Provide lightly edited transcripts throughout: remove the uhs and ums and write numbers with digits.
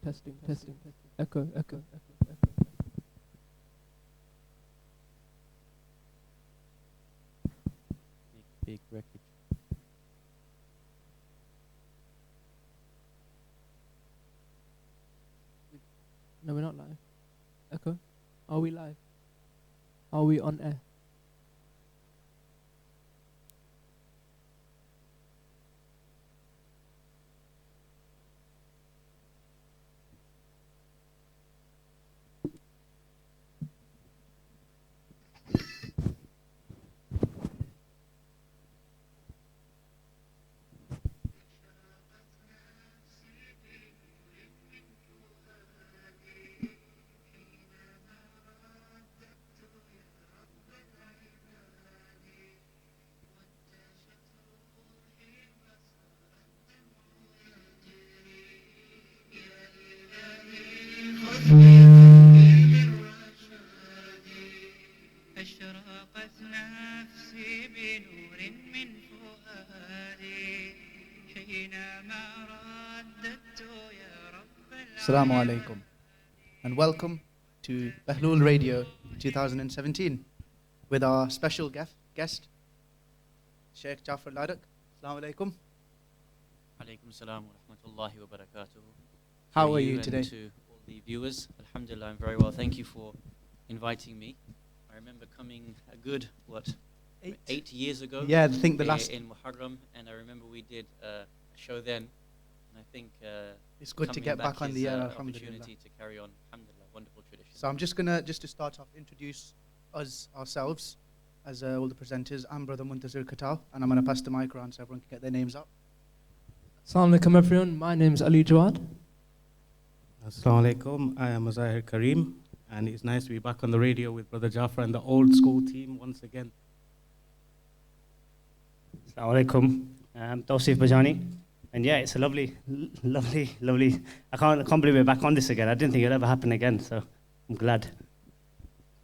testing. Echo. Big wreckage. No, we're not live. Echo. Are we live? Are we on air? أشرقت نفسي بنور من فؤادي حينما رددت يا رب Assalamu alaikum and welcome to Ahlul Radio 2017 with our special guest Sheikh Jafar Ladak. Assalamu alaikum. Alaikum salam wa rahmatullahi wa barakatuh. How To are you and today? to all the viewers, alhamdulillah, I'm very well. Thank you for inviting me. I remember coming a good, 8 years ago? Yeah, I think the last. In Muharram, and I remember we did a show then. And I think It's good to coming get back on the air, is, alhamdulillah. opportunity to carry on, alhamdulillah, wonderful tradition. So I'm just to start off, introduce ourselves as all the presenters. I'm Brother Muntazir Katal, and I'm going to pass the mic around so everyone can get their names up. Assalamu alaikum everyone, my name's Ali Jawad. Assalamu alaikum, I am Mazahir Kareem, and it's nice to be back on the radio with Brother Jafar and the old school team once again. Assalamu alaikum, Tawsif Bajani. And yeah, it's a lovely. I can't believe we're back on this again. I didn't think it'd ever happen again, so I'm glad.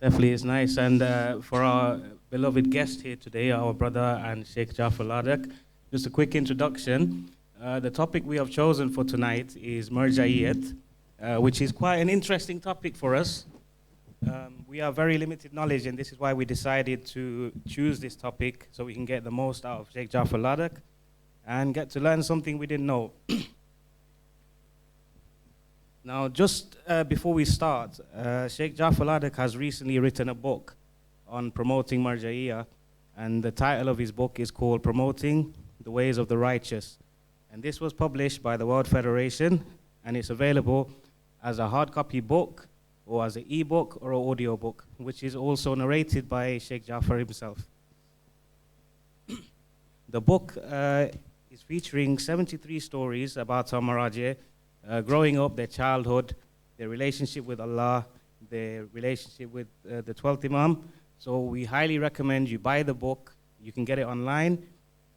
Definitely is nice. And for our beloved guest here today, our brother and Sheikh Jafar Ladak, just a quick introduction. The topic we have chosen for tonight is Marjaiyat, which is quite an interesting topic for us. We have very limited knowledge, and this is why we decided to choose this topic so we can get the most out of Sheikh Jafar Ladak and get to learn something we didn't know. Now, just before we start, Sheikh Jafar Ladak has recently written a book on promoting Marjaiyah, and the title of his book is called Promoting the Ways of the Righteous. And this was published by the World Federation, and it's available as a hard copy book, or as an e-book or an audio book, which is also narrated by Sheikh Jafar himself. The book is featuring 73 stories about our Maraji, growing up, their childhood, their relationship with Allah, their relationship with the 12th Imam. So we highly recommend you buy the book. You can get it online.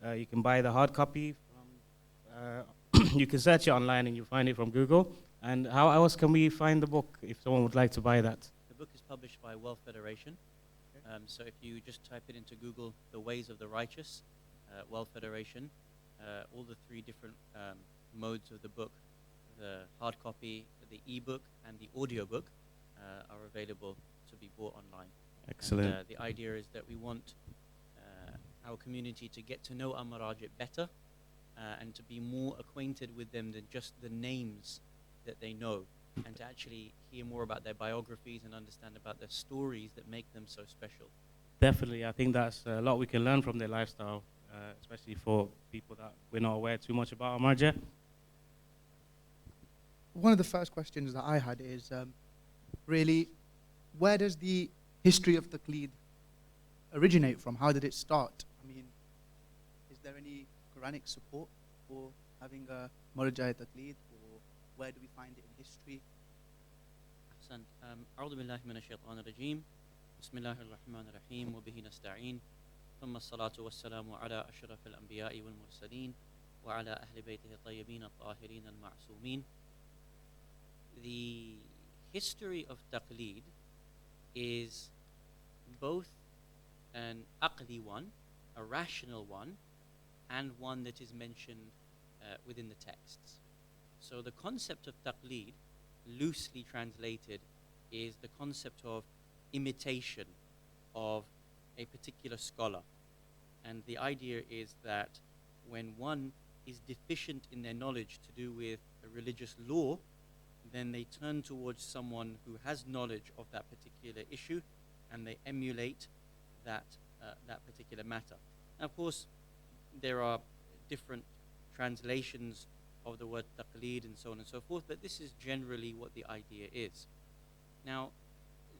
You can buy the hard copy. You can search it online and you'll find it from Google. And how else can we find the book if someone would like to buy that? The book is published by World Federation. So if you just type it into Google, The Ways of the Righteous, World Federation, all the three different modes of the book, the hard copy, the e-book, and the audio book are available to be bought online. Excellent. And, the idea is that we want our community to get to know our Marajit better and to be more acquainted with them than just the names that they know, and to actually hear more about their biographies and understand about their stories that make them so special. Definitely, I think that's a lot we can learn from their lifestyle, especially for people that we're not aware too much about Marja. One of the first questions that I had is really, where does the history of Taqleed originate from? How did it start? I mean, is there any Quranic support for having a Marja Taqleed, or where do we find it in history? أحسنت. أعوذ بالله من الشيطان الرجيم. بسم الله الرحمن الرحيم وبه نستعين. ثم الصلاة والسلام على أشرف الأنبياء والمرسلين وعلى أهل بيته الطيبين الطاهرين المعصومين. The history of Taqleed is both an aqli one, a rational one, and one that is mentioned within the texts. So the concept of Taqleed loosely translated, is the concept of imitation of a particular scholar. And the idea is that when one is deficient in their knowledge to do with a religious law, then they turn towards someone who has knowledge of that particular issue, and they emulate that particular matter. Now, of course, there are different translations of the word taqleed and so on and so forth, but this is generally what the idea is. Now,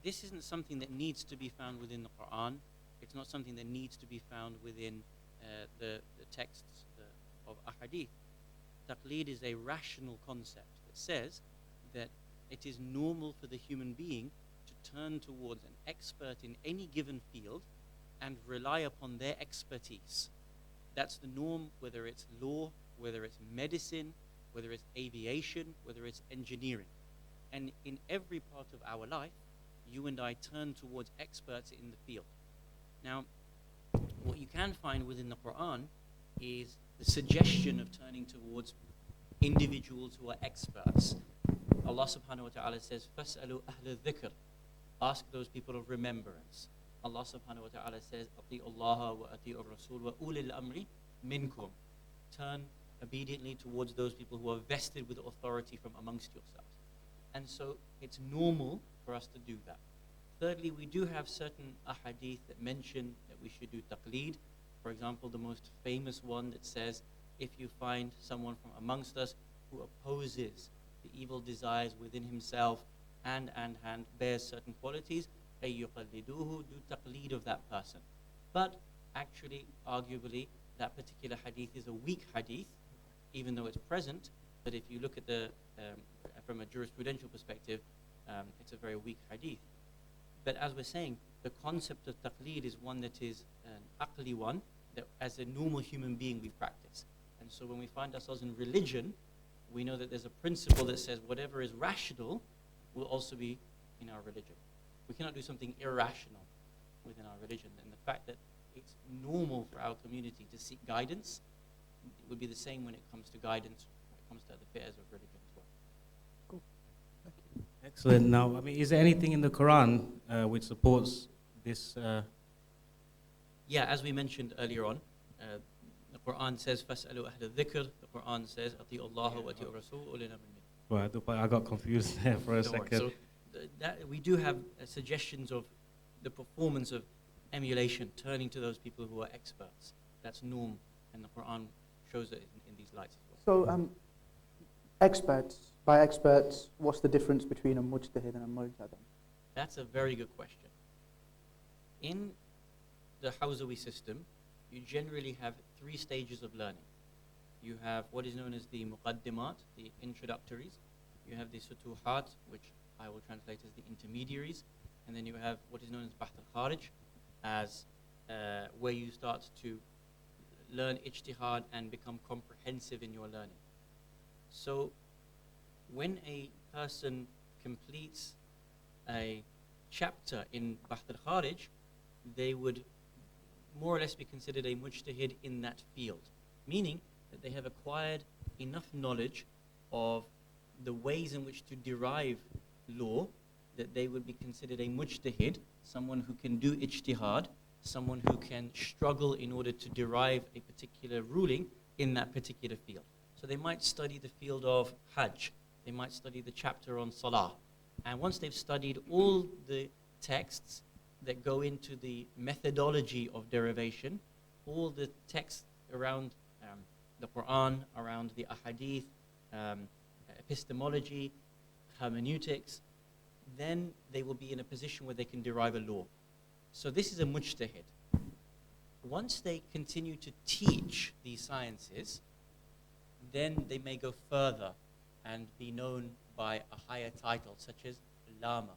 this isn't something that needs to be found within the Quran. It's not something that needs to be found within the texts of ahadith. Taqleed is a rational concept that says that it is normal for the human being to turn towards an expert in any given field and rely upon their expertise. That's the norm, whether it's law, whether it's medicine, whether it's aviation, whether it's engineering. And in every part of our life, you and I turn towards experts in the field. Now, what you can find within the Quran is the suggestion of turning towards individuals who are experts. Allah subhanahu wa ta'ala says, فَاسْأَلُوا أَهْلَ الذِّكْرِ, ask those people of remembrance. Allah subhanahu wa ta'ala says, أَطِيعُوا اللَّهَ وَأَطِيعُوا الرَّسُولَ وَأُولِي الْأَمْرِ مِنْكُمْ, turn obediently towards those people who are vested with authority from amongst yourselves. And so it's normal for us to do that. Thirdly, we do have certain ahadith that mention that we should do taqleed. For example, the most famous one that says, if you find someone from amongst us who opposes the evil desires within himself and bears certain qualities, ayyuqalliduhu, do taqleed of that person. But actually, arguably, that particular hadith is a weak hadith, even though it's present. But if you look at the from a jurisprudential perspective, it's a very weak hadith. But as we're saying, the concept of taqleed is one that is an aqli one, that as a normal human being we practice. And so when we find ourselves in religion, we know that there's a principle that says whatever is rational will also be in our religion. We cannot do something irrational within our religion. And the fact that it's normal for our community to seek guidance, it would be the same when it comes to guidance, when it comes to the affairs of religion as well. Cool. Thank you. Excellent. Now, I mean, is there anything in the Quran which supports this? Yeah, as we mentioned earlier on, the Quran says, فَاسْأَلُوا أَهْلَ الذِّكْرِ. The Quran says, أَطِيعُوا اللَّهَ وَأَطِيعُوا الرَّسُولَ وَأُولِي الْأَمْرِ مِنكُمْ. Right, I got confused there for a second. So we do have suggestions of the performance of emulation, turning to those people who are experts. That's norm, and the Quran shows it in these lights as well. So, by experts, what's the difference between a mujtahid and a mujtahid? That's a very good question. In the Hawzawi system, you generally have 3 stages of learning. You have what is known as the muqaddimat, the introductories. You have the sutuhat, which I will translate as the intermediaries. And then you have what is known as bahth al-kharij, as where you start to learn ijtihad and become comprehensive in your learning. So when a person completes a chapter in bahth al-kharij, they would more or less be considered a mujtahid in that field, meaning that they have acquired enough knowledge of the ways in which to derive law that they would be considered a mujtahid, someone who can do ijtihad, someone who can struggle in order to derive a particular ruling in that particular field. So they might study the field of Hajj, they might study the chapter on Salah, and once they've studied all the texts that go into the methodology of derivation, all the texts around the Quran, around the ahadith, epistemology, hermeneutics, then they will be in a position where they can derive a law. So this is a mujtahid. Once they continue to teach these sciences, then they may go further and be known by a higher title, such as Lama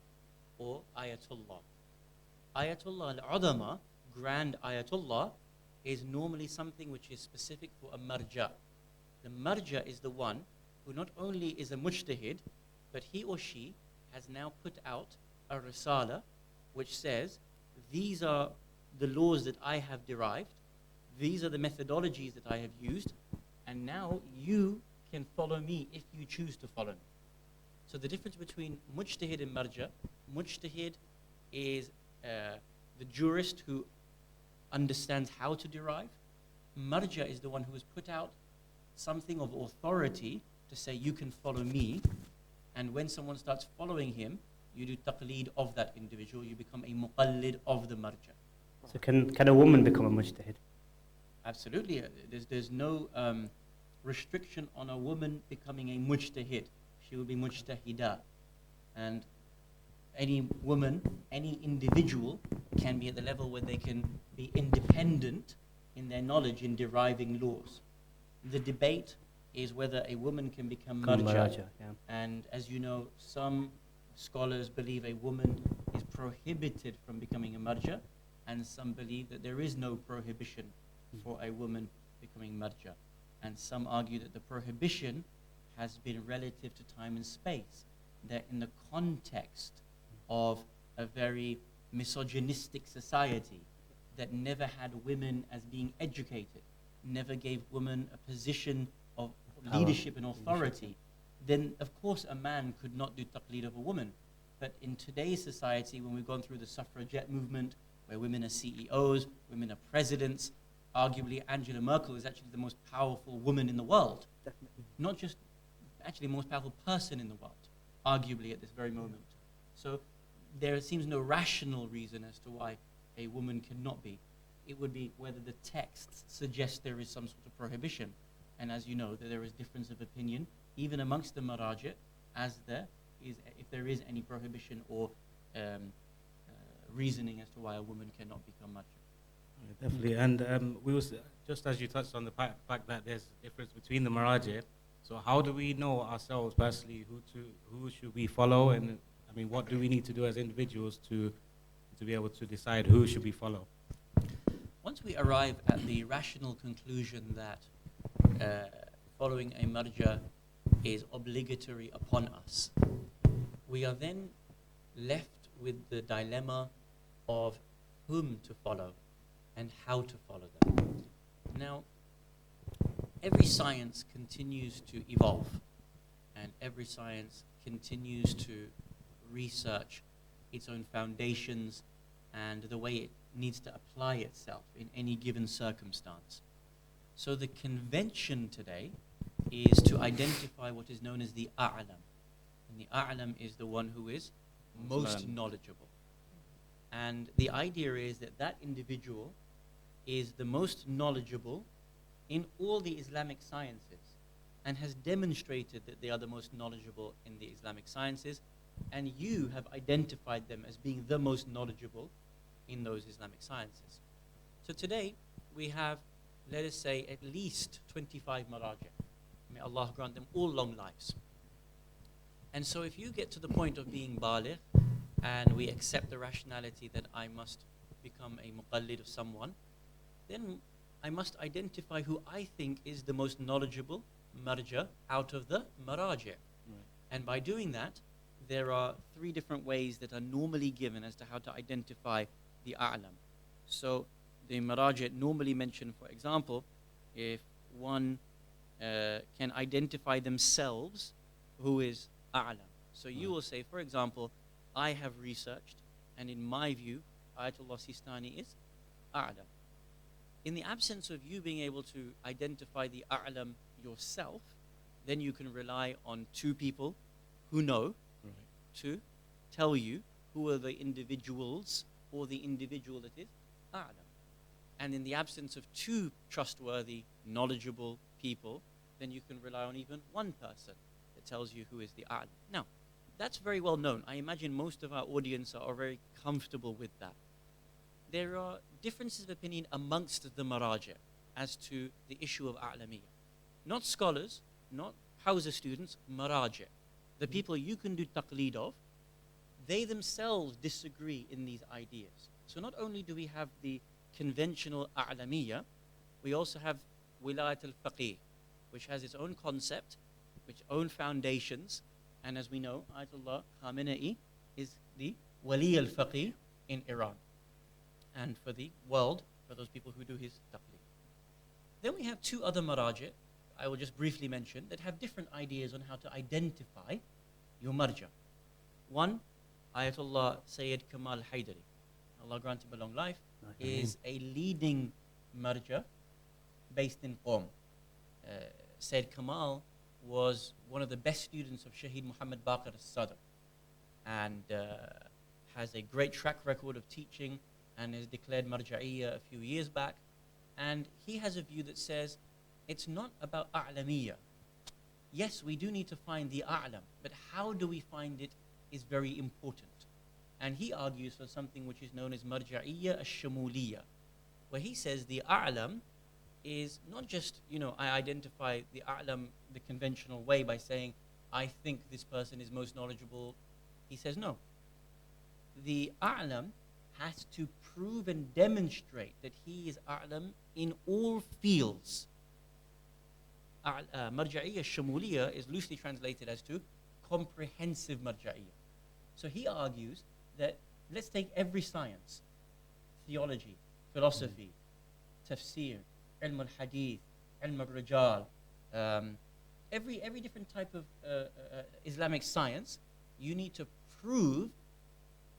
or Ayatullah. Ayatullah al-Udama, Grand Ayatullah, is normally something which is specific for a marja. The marja is the one who not only is a mujtahid, but he or she has now put out a risala which says, these are the laws that I have derived, these are the methodologies that I have used, and now you can follow me if you choose to follow me. So the difference between mujtahid and marja, mujtahid is the jurist who understands how to derive. Marja is the one who has put out something of authority to say, you can follow me. And when someone starts following him, you do taqleed of that individual. You become a muqallid of the marja. So can a woman become a mujtahid? Absolutely. There's no restriction on a woman becoming a mujtahid. She will be mujtahida. And any woman, any individual can be at the level where they can be independent in their knowledge in deriving laws. The debate is whether a woman can become marja. Yeah. And as you know, some scholars believe a woman is prohibited from becoming a marja, and some believe that there is no prohibition for a woman becoming marja. And some argue that the prohibition has been relative to time and space, that in the context of a very misogynistic society that never had women as being educated, never gave women a position of leadership and authority, then of course a man could not do taqleed of a woman. But in today's society, when we've gone through the suffragette movement, where women are CEOs, women are presidents, arguably Angela Merkel is actually the most powerful woman in the world. Definitely. Not just actually the most powerful person in the world, arguably at this very moment. So there seems no rational reason as to why a woman cannot be. It would be whether the texts suggest there is some sort of prohibition. And as you know, that there is difference of opinion, even amongst the marajit, as there is, if there is any prohibition or reasoning as to why a woman cannot become marja. Definitely, and we was just as you touched on the fact that there's a difference between the marajih. So how do we know ourselves personally who should we follow, and I mean, what do we need to do as individuals to be able to decide who should we follow? Once we arrive at the rational conclusion that following a marja is obligatory upon us, we are then left with the dilemma of whom to follow and how to follow them. Now, every science continues to evolve, and every science continues to research its own foundations and the way it needs to apply itself in any given circumstance. So the convention today is to identify what is known as the a'lam. And the a'lam is the one who is most knowledgeable. And the idea is that that individual is the most knowledgeable in all the Islamic sciences and has demonstrated that they are the most knowledgeable in the Islamic sciences, and you have identified them as being the most knowledgeable in those Islamic sciences. So today we have, let us say, at least 25 marajih. May Allah grant them all long lives. And so if you get to the point of being baligh, and we accept the rationality that I must become a muqallid of someone, then I must identify who I think is the most knowledgeable marja out of the marajih. Right. And by doing that, there are 3 different ways that are normally given as to how to identify the a'lam. So the marajih normally mention, for example, if one can identify themselves, who is a'lam. So you will say, for example, I have researched, and in my view, Ayatollah Sistani is a'lam. In the absence of you being able to identify the a'lam yourself, then you can rely on 2 people who know to tell you who are the individuals or the individual that is a'lam. And in the absence of 2 trustworthy, knowledgeable people, then you can rely on even 1 person that tells you who is the a'lam. Now, that's very well known. I imagine most of our audience are very comfortable with that. There are differences of opinion amongst the marajih as to the issue of a'lamiyyah. Not scholars, not Hawza students, marajih. The people you can do taqleed of, they themselves disagree in these ideas. So not only do we have the conventional a'lamiyyah, we also have wilayat al-faqih, which has its own concept, its own foundations, and as we know, Ayatollah Khamenei is the wali al-faqih in Iran. And for the world, for those people who do his taqleed. Then we have 2 other marajih, I will just briefly mention, that have different ideas on how to identify your marja. One, Ayatollah Sayyid Kamal Haidari, Allah grant him a long life, is a leading marja based in Qom. Sayyid Kamal was one of the best students of Shaheed Muhammad Baqir al-Sadr, and has a great track record of teaching, and is declared marja'iyya a few years back. And he has a view that says it's not about a'lamiyya. Yes, we do need to find the a'lam, but how do we find it is very important. And he argues for something which is known as marja'iyya al-shamuliyya, where he says the a'lam is not just, I identify the a'lam the conventional way by saying, I think this person is most knowledgeable. He says no. The a'lam has to prove and demonstrate that he is a'lam in all fields. Marja'iyya Shamuliyya is loosely translated as to comprehensive marja'iyya. So he argues that let's take every science, theology, philosophy, tafsir, ilm al-hadith, ilm al-rijal, every different type of Islamic science, you need to prove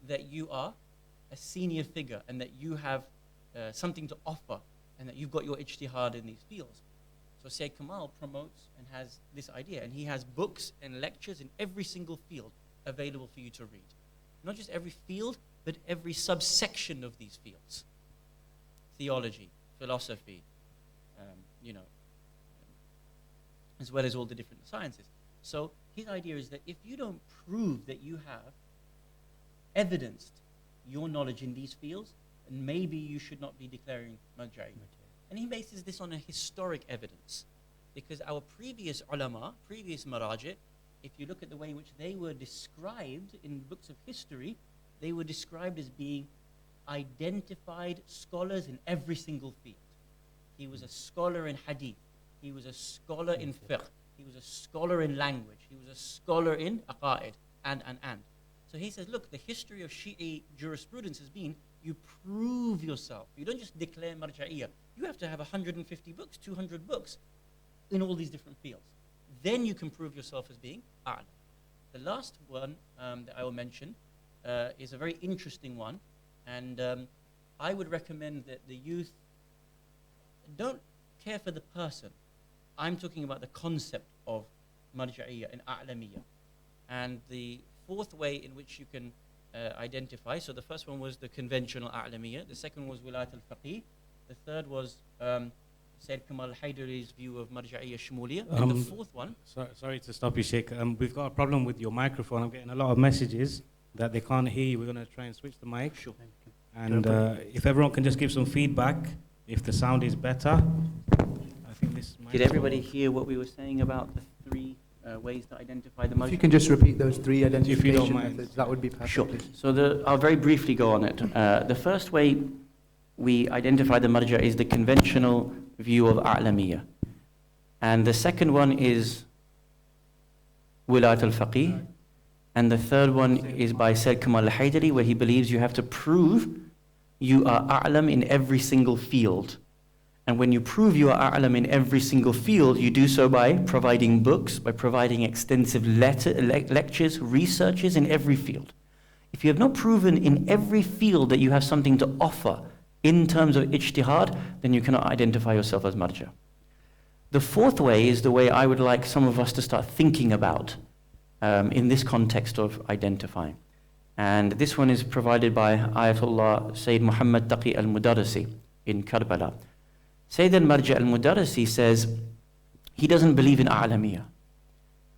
that you are a senior figure and that you have something to offer and that you've got your ijtihad in these fields. So Sayyid Kamal promotes and has this idea, and he has books and lectures in every single field available for you to read. Not just every field, but every subsection of these fields. Theology, philosophy, as well as all the different sciences. So his idea is that if you don't prove that you have evidenced your knowledge in these fields, then maybe you should not be declaring marja'i. And he bases this on a historic evidence, because our previous ulama, previous maraji', if you look at the way in which they were described in books of history, they were described as being identified scholars in every single field. He was a scholar in hadith, he was a scholar in fiqh, he was a scholar in language, he was a scholar in aqa'id, and. So he says, look, the history of Shi'i jurisprudence has been, you prove yourself. You don't just declare marja'iyya. You have to have 150 books, 200 books in all these different fields. Then you can prove yourself as being a'lam. The last one that I will mention is a very interesting one, and I would recommend that the youth don't care for the person. I'm talking about the concept of marja'iyya and a'lamiyya. And the fourth way in which you can identify, so the first one was the conventional a'lamiyya, the second was wilayat al-faqih, the third was Sayyid Kamal Haidari's view of marja'iyya shmuliyya, and the fourth one... Sorry to stop you, Sheikh. We've got a problem with your microphone. I'm getting a lot of messages that they can't hear you. We're going to try and switch the mic. Sure. And if everyone can just give some feedback, if the sound is better. I think this mic... Did everybody hear what we were saying about the three ways to identify the marja'iyya? If you can just repeat those three identification mind. methods, that would be perfect. Sure. please. So I'll very briefly go on it. The first way we identify the marja' is the conventional view of a'lamiyya. And the second one is wilayat al-faqih. And the third one is by Sayyid Kamal al-Haidari, where he believes you have to prove you are a'lam in every single field. And when you prove you are a'lam in every single field, you do so by providing books, by providing extensive lectures, researches in every field. If you have not proven in every field that you have something to offer in terms of ijtihad, then you cannot identify yourself as marja'. The fourth way is the way I would like some of us to start thinking about in this context of identifying. And this one is provided by Ayatollah Sayyid Muhammad Taqi al-Mudarrisi in Karbala. Sayyid al-Marja' al-Mudarrisi says he doesn't believe in a'lamiyya.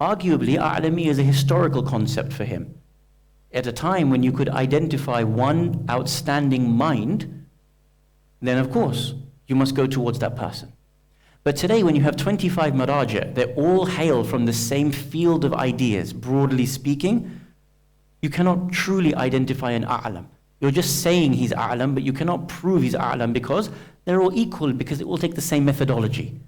Arguably, a'lamiyya is a historical concept for him. At a time when you could identify one outstanding mind, then of course, you must go towards that person. But today, when you have 25 maraji', they all hail from the same field of ideas, broadly speaking, you cannot truly identify an a'lam. You're just saying he's a'lam, but you cannot prove he's a'lam because they're all equal, because it will take the same methodology.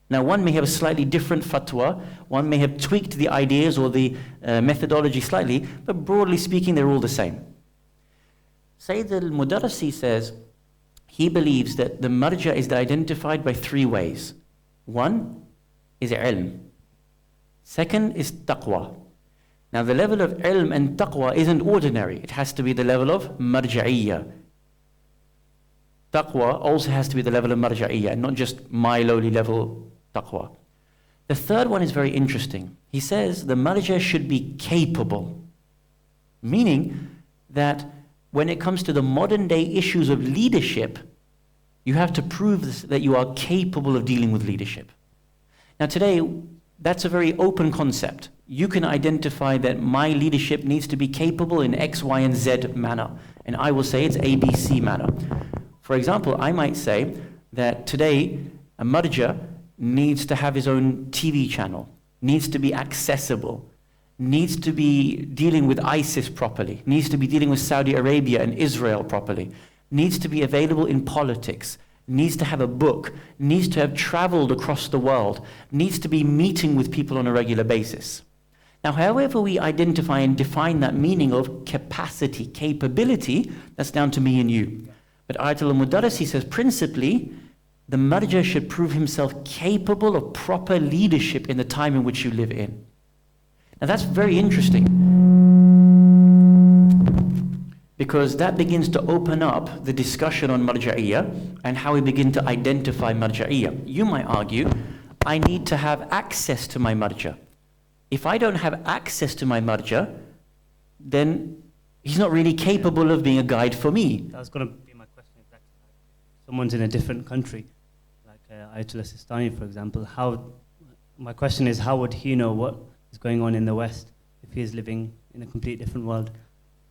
Now, one may have a slightly different fatwa, one may have tweaked the ideas or the methodology slightly, but broadly speaking, they're all the same. Sayyid al-Mudarrisi says, he believes that the marja' is identified by three ways. One is ilm. Second is taqwa. Now the level of ilm and taqwa isn't ordinary. It has to be the level of marja'iyya. Taqwa also has to be the level of marja'iyya, not just my lowly level taqwa. The third one is very interesting. He says the marja should be capable, meaning that when it comes to the modern day issues of leadership, you have to prove that you are capable of dealing with leadership. Now today, that's a very open concept. You can identify that my leadership needs to be capable in X, Y, and Z manner. And I will say it's ABC manner. For example, I might say that today, a marja needs to have his own TV channel, needs to be accessible, needs to be dealing with ISIS properly, needs to be dealing with Saudi Arabia and Israel properly, needs to be available in politics, needs to have a book, needs to have traveled across the world, needs to be meeting with people on a regular basis. Now, however we identify and define that meaning of capacity, capability, that's down to me and you. But Ayatul Mudarrisi says principally, the marja should prove himself capable of proper leadership in the time in which you live in. Now that's very interesting, because that begins to open up the discussion on marja'iyya and how we begin to identify marja'iyya. You might argue, I need to have access to my marja. If I don't have access to my marja, then he's not really capable of being a guide for me. That was going to be my question exactly. Someone's in a different country, like Ayatollah Sistani, for example. My question is, how would he know what is going on in the West if he is living in a completely different world?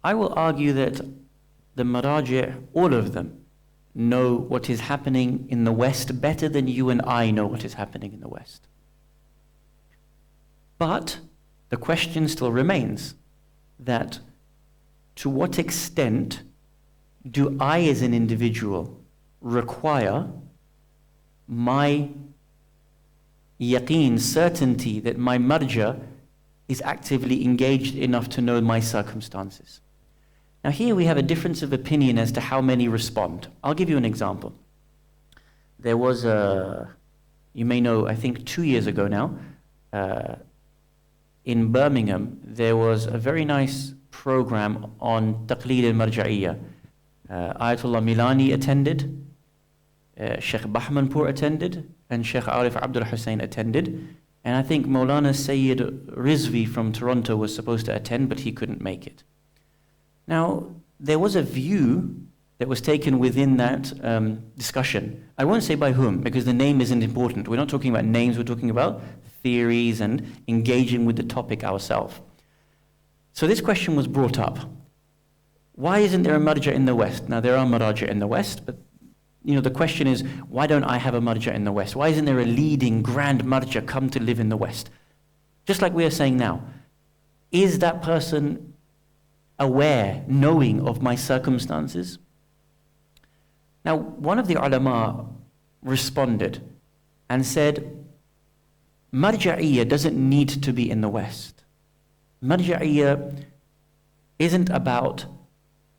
I will argue that the maraji', all of them, know what is happening in the West better than you and I know what is happening in the West. But the question still remains that to what extent do I as an individual require my yaqeen, certainty that my marja is actively engaged enough to know my circumstances? Now here we have a difference of opinion as to how many respond. I'll give you an example. There was you may know, I think 2 years ago now, in Birmingham, there was a very nice program on taqleed al-marja'iyya. Ayatollah Milani attended, Sheikh Bahmanpur attended, and Sheikh Arif Abdul Husayn attended. And I think Maulana Sayyid Rizvi from Toronto was supposed to attend, but he couldn't make it. Now, there was a view that was taken within that discussion. I won't say by whom, because the name isn't important. We're not talking about names, we're talking about theories and engaging with the topic ourselves. So this question was brought up. Why isn't there a marja in the West? Now, there are maraja in the West, but the question is, why don't I have a marja in the West? Why isn't there a leading grand marja come to live in the West? Just like we are saying now, is that person aware, knowing of my circumstances? Now, one of the ulama responded and said, marja'iyya doesn't need to be in the West. Marja'iyya isn't about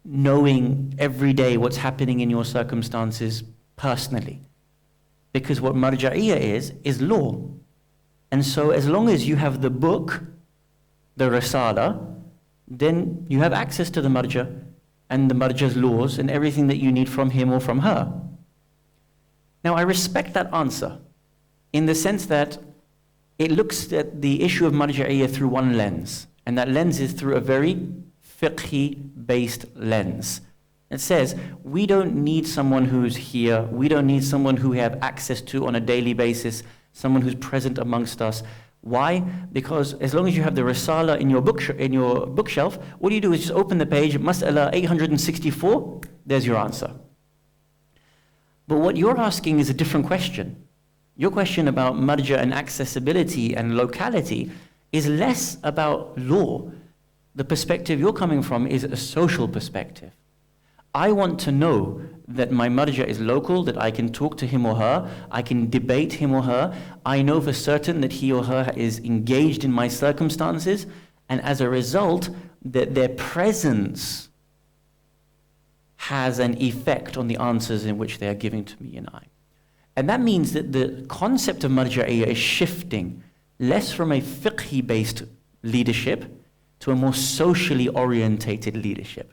knowing every day what's happening in your circumstances personally. Because what marja'iyya is law. And so as long as you have the book, the risala, then you have access to the marja and the marja's laws and everything that you need from him or from her. Now I respect that answer in the sense that it looks at the issue of marja'iyya through one lens, and that lens is through a very fiqhi-based lens. It says, we don't need someone who's here, we don't need someone who we have access to on a daily basis, someone who's present amongst us. Why? Because as long as you have the risala in your bookshelf, all you do is just open the page, Mas'ala 864, there's your answer. But what you're asking is a different question. Your question about marja and accessibility and locality is less about law. The perspective you're coming from is a social perspective. I want to know that my marja is local, that I can talk to him or her, I can debate him or her, I know for certain that he or her is engaged in my circumstances, and as a result, that their presence has an effect on the answers in which they are giving to me and I. And that means that the concept of marja'iyya is shifting less from a fiqhi-based leadership to a more socially orientated leadership.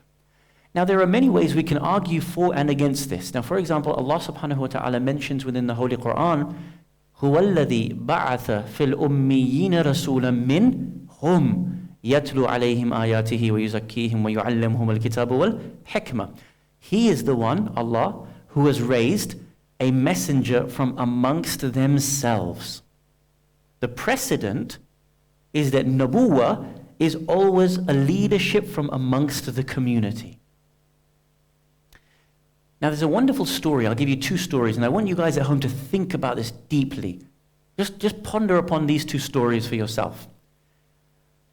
Now, there are many ways we can argue for and against this. Now, for example, Allah subhanahu wa ta'ala mentions within the Holy Quran, هُوَ الَّذِي بَعَثَ فِي الْأُمِّيِّينَ رَسُولًا مِّنْهُمْ يَتْلُو عَلَيْهِمْ آيَاتِهِ وَيُزَكِّيهِمْ وَيُعَلِّمُهُمُ الْكِتَابَ وَالْحِكْمَةِ. He is the one, Allah, who has raised a messenger from amongst themselves. The precedent is that Nabuwah is always a leadership from amongst the community. Now there's a wonderful story. I'll give you two stories, and I want you guys at home to think about this deeply. Just ponder upon these two stories for yourself.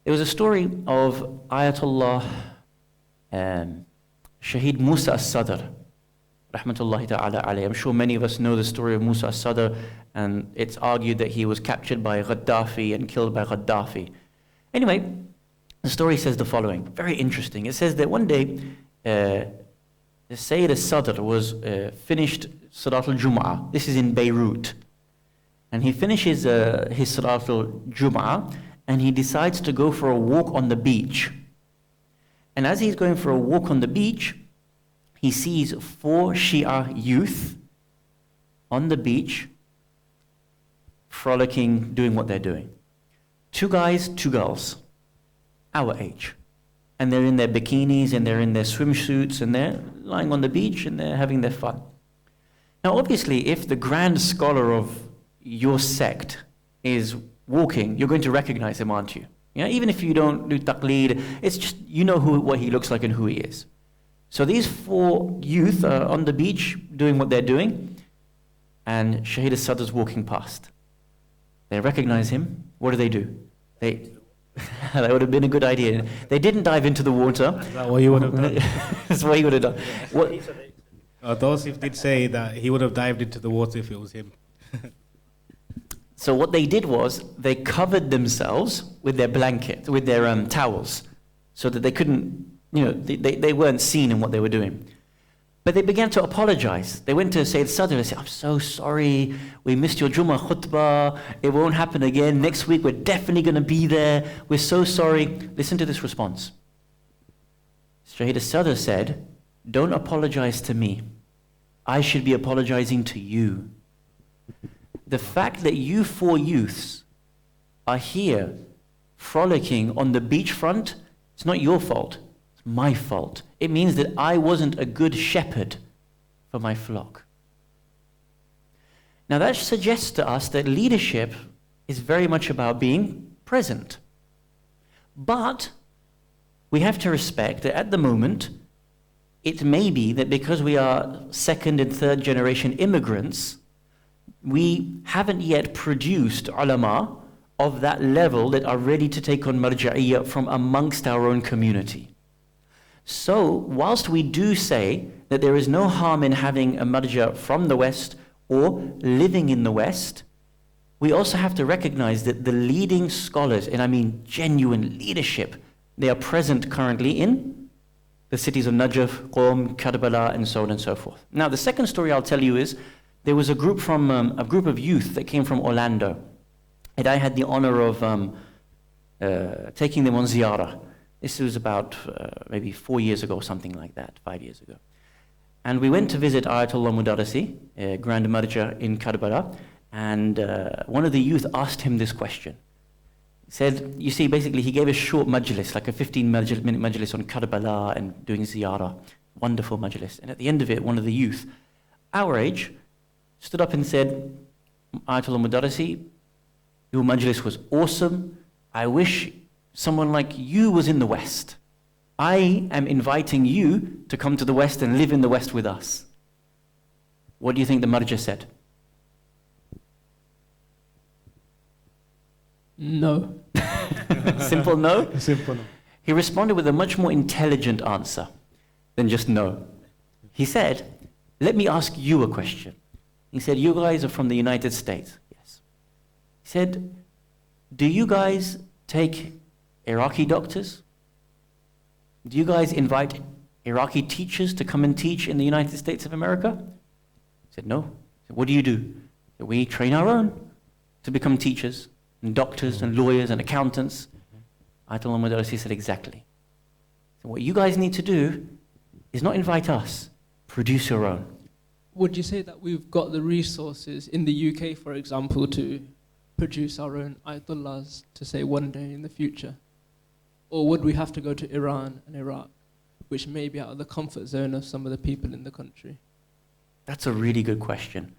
There was a story of Ayatollah Shaheed Musa as-Sadr, rahmatullahi ta'ala alayhi. I'm sure many of us know the story of Musa as-Sadr, and it's argued that he was captured by Gaddafi and killed by Gaddafi. Anyway, the story says the following, very interesting. It says that one day, the Sayyid as-Sadr was finished Salat al-Jum'ah. This is in Beirut. And he finishes his Salat al-Jum'ah, and he decides to go for a walk on the beach. And as he's going for a walk on the beach, he sees 4 Shia youth on the beach, frolicking, doing what they're doing. 2 guys, 2 girls, our age. And they're in their bikinis, and they're in their swimsuits, and they're lying on the beach, and they're having their fun. Now, obviously, if the grand scholar of your sect is walking, you're going to recognize him, aren't you? Yeah, even if you don't do taqleed, it's just, you know what he looks like and who he is. So these 4 youth are on the beach doing what they're doing, and Shaheed as-Sadr is walking past. They recognize him. What do? That would have been a good idea. They didn't dive into the water. Is that what you would have done? That's what he would have done. Those did say that he would have dived into the water if it was him. So what they did was they covered themselves with their blanket, with their towels, so that they couldn't, they weren't seen in what they were doing. But they began to apologize. They went to Sayyid Sadr and said, I'm so sorry, we missed your Jummah khutbah, it won't happen again, next week we're definitely going to be there, we're so sorry. Listen to this response. Shaheed Sadr said, don't apologize to me, I should be apologizing to you. The fact that you 4 youths are here frolicking on the beachfront, it's not your fault, it's my fault. It means that I wasn't a good shepherd for my flock. Now that suggests to us that leadership is very much about being present. But we have to respect that at the moment, it may be that because we are 2nd and 3rd generation immigrants, we haven't yet produced ulama of that level that are ready to take on marja'iyya from amongst our own community. So, whilst we do say that there is no harm in having a marja from the West or living in the West, we also have to recognize that the leading scholars, and I mean genuine leadership, they are present currently in the cities of Najaf, Qom, Karbala, and so on and so forth. Now, the second story I'll tell you is, there was a group of youth that came from Orlando, and I had the honor of taking them on ziyarah. This was about maybe 4 years ago, something like that, 5 years ago. And we went to visit Ayatollah Mudarrisi, Grand Marja in Karbala, and one of the youth asked him this question. He said, you see, basically he gave a short majlis, like a 15-minute majlis on Karbala and doing ziyarah, wonderful majlis. And at the end of it, one of the youth, our age, stood up and said, Ayatollah Mudarrisi, your majlis was awesome. I wish someone like you was in the West. I am inviting you to come to the West and live in the West with us. What do you think the marja said? No. Simple no? Simple no. He responded with a much more intelligent answer than just no. He said, let me ask you a question. He said, you guys are from the United States. Yes. He said, do you guys take Iraqi doctors? Do you guys invite Iraqi teachers to come and teach in the United States of America? He said, no. He said, what do? He said, we train our own to become teachers and doctors and lawyers and accountants. Ayatollah Madarisi said, exactly. So what you guys need to do is not invite us, produce your own. Would you say that we've got the resources in the UK, for example, to produce our own Ayatollahs to say one day in the future? Or would we have to go to Iran and Iraq, which may be out of the comfort zone of some of the people in the country? That's a really good question.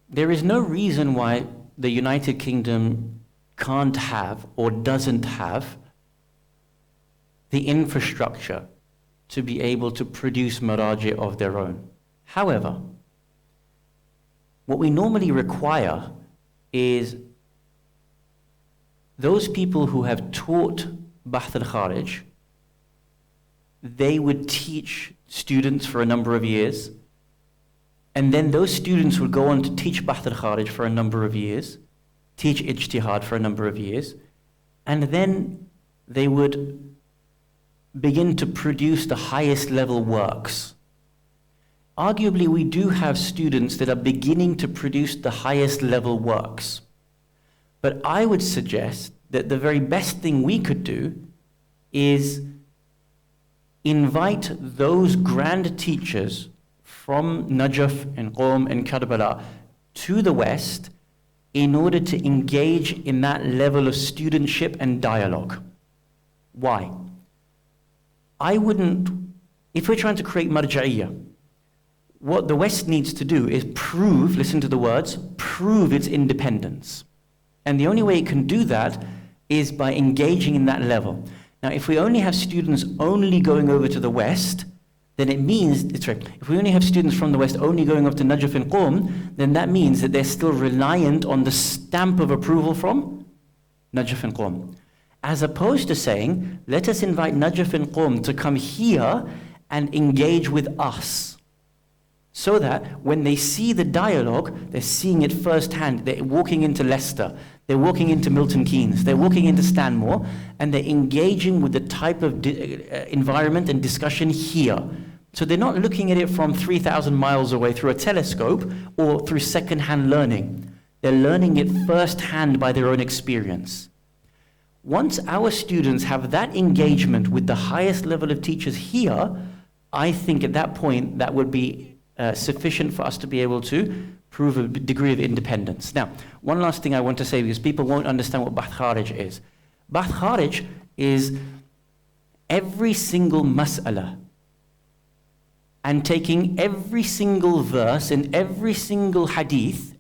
There is no reason why the United Kingdom can't have or doesn't have the infrastructure to be able to produce maraji of their own. However, what we normally require is those people who have taught Bahth al-Kharij, they would teach students for a number of years, and then those students would go on to teach Bahth al-Kharij for a number of years, teach ijtihad for a number of years, and then they would begin to produce the highest level works. Arguably, we do have students that are beginning to produce the highest level works. But I would suggest that the very best thing we could do is invite those grand teachers from Najaf and Qom and Karbala to the West in order to engage in that level of studentship and dialogue. Why? If we're trying to create marja'iyya, what the West needs to do is prove, listen to the words, prove its independence. And the only way it can do that is by engaging in that level. Now, if we only have students only going over to the West, then it means, if we only have students from the West only going up to Najaf and Qom, then that means that they're still reliant on the stamp of approval from Najaf and Qom. As opposed to saying, let us invite Najaf and Qom to come here and engage with us. So that when they see the dialogue, they're seeing it firsthand. They're walking into Leicester, they're walking into Milton Keynes, they're walking into Stanmore, and they're engaging with the type of environment and discussion here. So they're not looking at it from 3,000 miles away through a telescope or through second-hand learning. They're learning it firsthand by their own experience. Once our students have that engagement with the highest level of teachers here, I think at that point that would be sufficient for us to be able to prove a degree of independence. Now, one last thing I want to say, because people won't understand what Bahth Kharij is. Bahth Kharij is every single mas'ala and taking every single verse in every single hadith,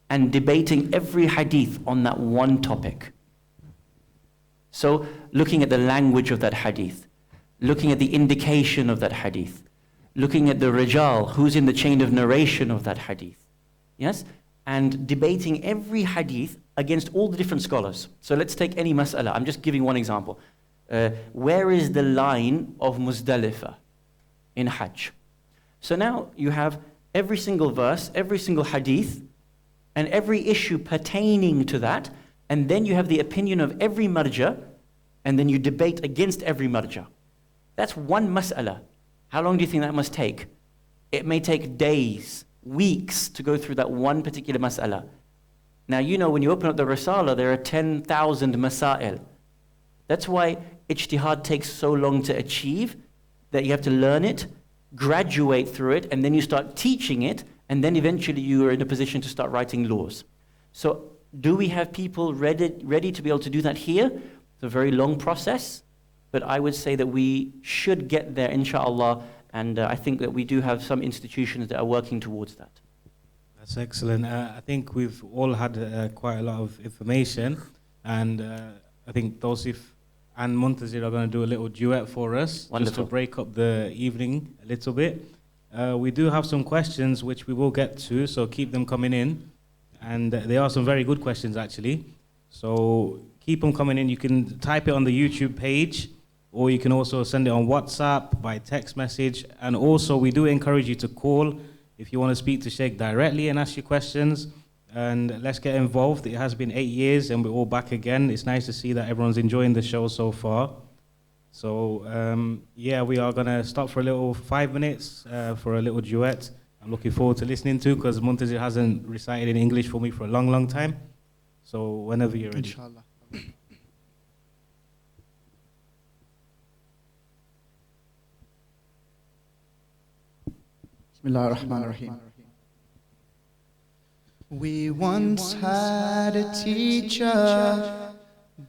and debating every hadith on that one topic. So, looking at the language of that hadith, looking at the indication of that hadith, looking at the rijal, who's in the chain of narration of that hadith, yes? And debating every hadith against all the different scholars. So let's take any mas'ala. I'm just giving one example. Where is the line of Muzdalifah in Hajj? So now you have every single verse, every single hadith, and every issue pertaining to that, and then you have the opinion of every marja, and then you debate against every marja. That's one mas'ala. How long do you think that must take? It may take days, weeks to go through that one particular mas'ala. Now, you know, when you open up the Risala, there are 10,000 masail. That's why ijtihad takes so long to achieve, that you have to learn it, graduate through it, and then you start teaching it, and then eventually you are in a position to start writing laws. So, do we have people ready to be able to do that here? It's a very long process. But I would say that we should get there, inshallah, and I think that we do have some institutions that are working towards that. That's excellent. I think we've all had quite a lot of information, and I think Tosif and Muntazir are going to do a little duet for us, Wonderful. Just to break up the evening a little bit. We do have some questions which we will get to, so keep them coming in. And there are some very good questions, actually. So keep them coming in. You can type it on the YouTube page, or you can also send it on WhatsApp, by text message. And also, we do encourage you to call if you want to speak to Sheikh directly and ask your questions. And let's get involved. It has been 8 years, and we're all back again. It's nice to see that everyone's enjoying the show so far. So, yeah, we are going to stop for a little 5 minutes for a little duet. I'm looking forward to listening to, because Muntazir hasn't recited in English for me for a long, long time. So whenever you're ready. Inshallah. Bismillah ar-Rahman ar-Rahim. We once had a teacher,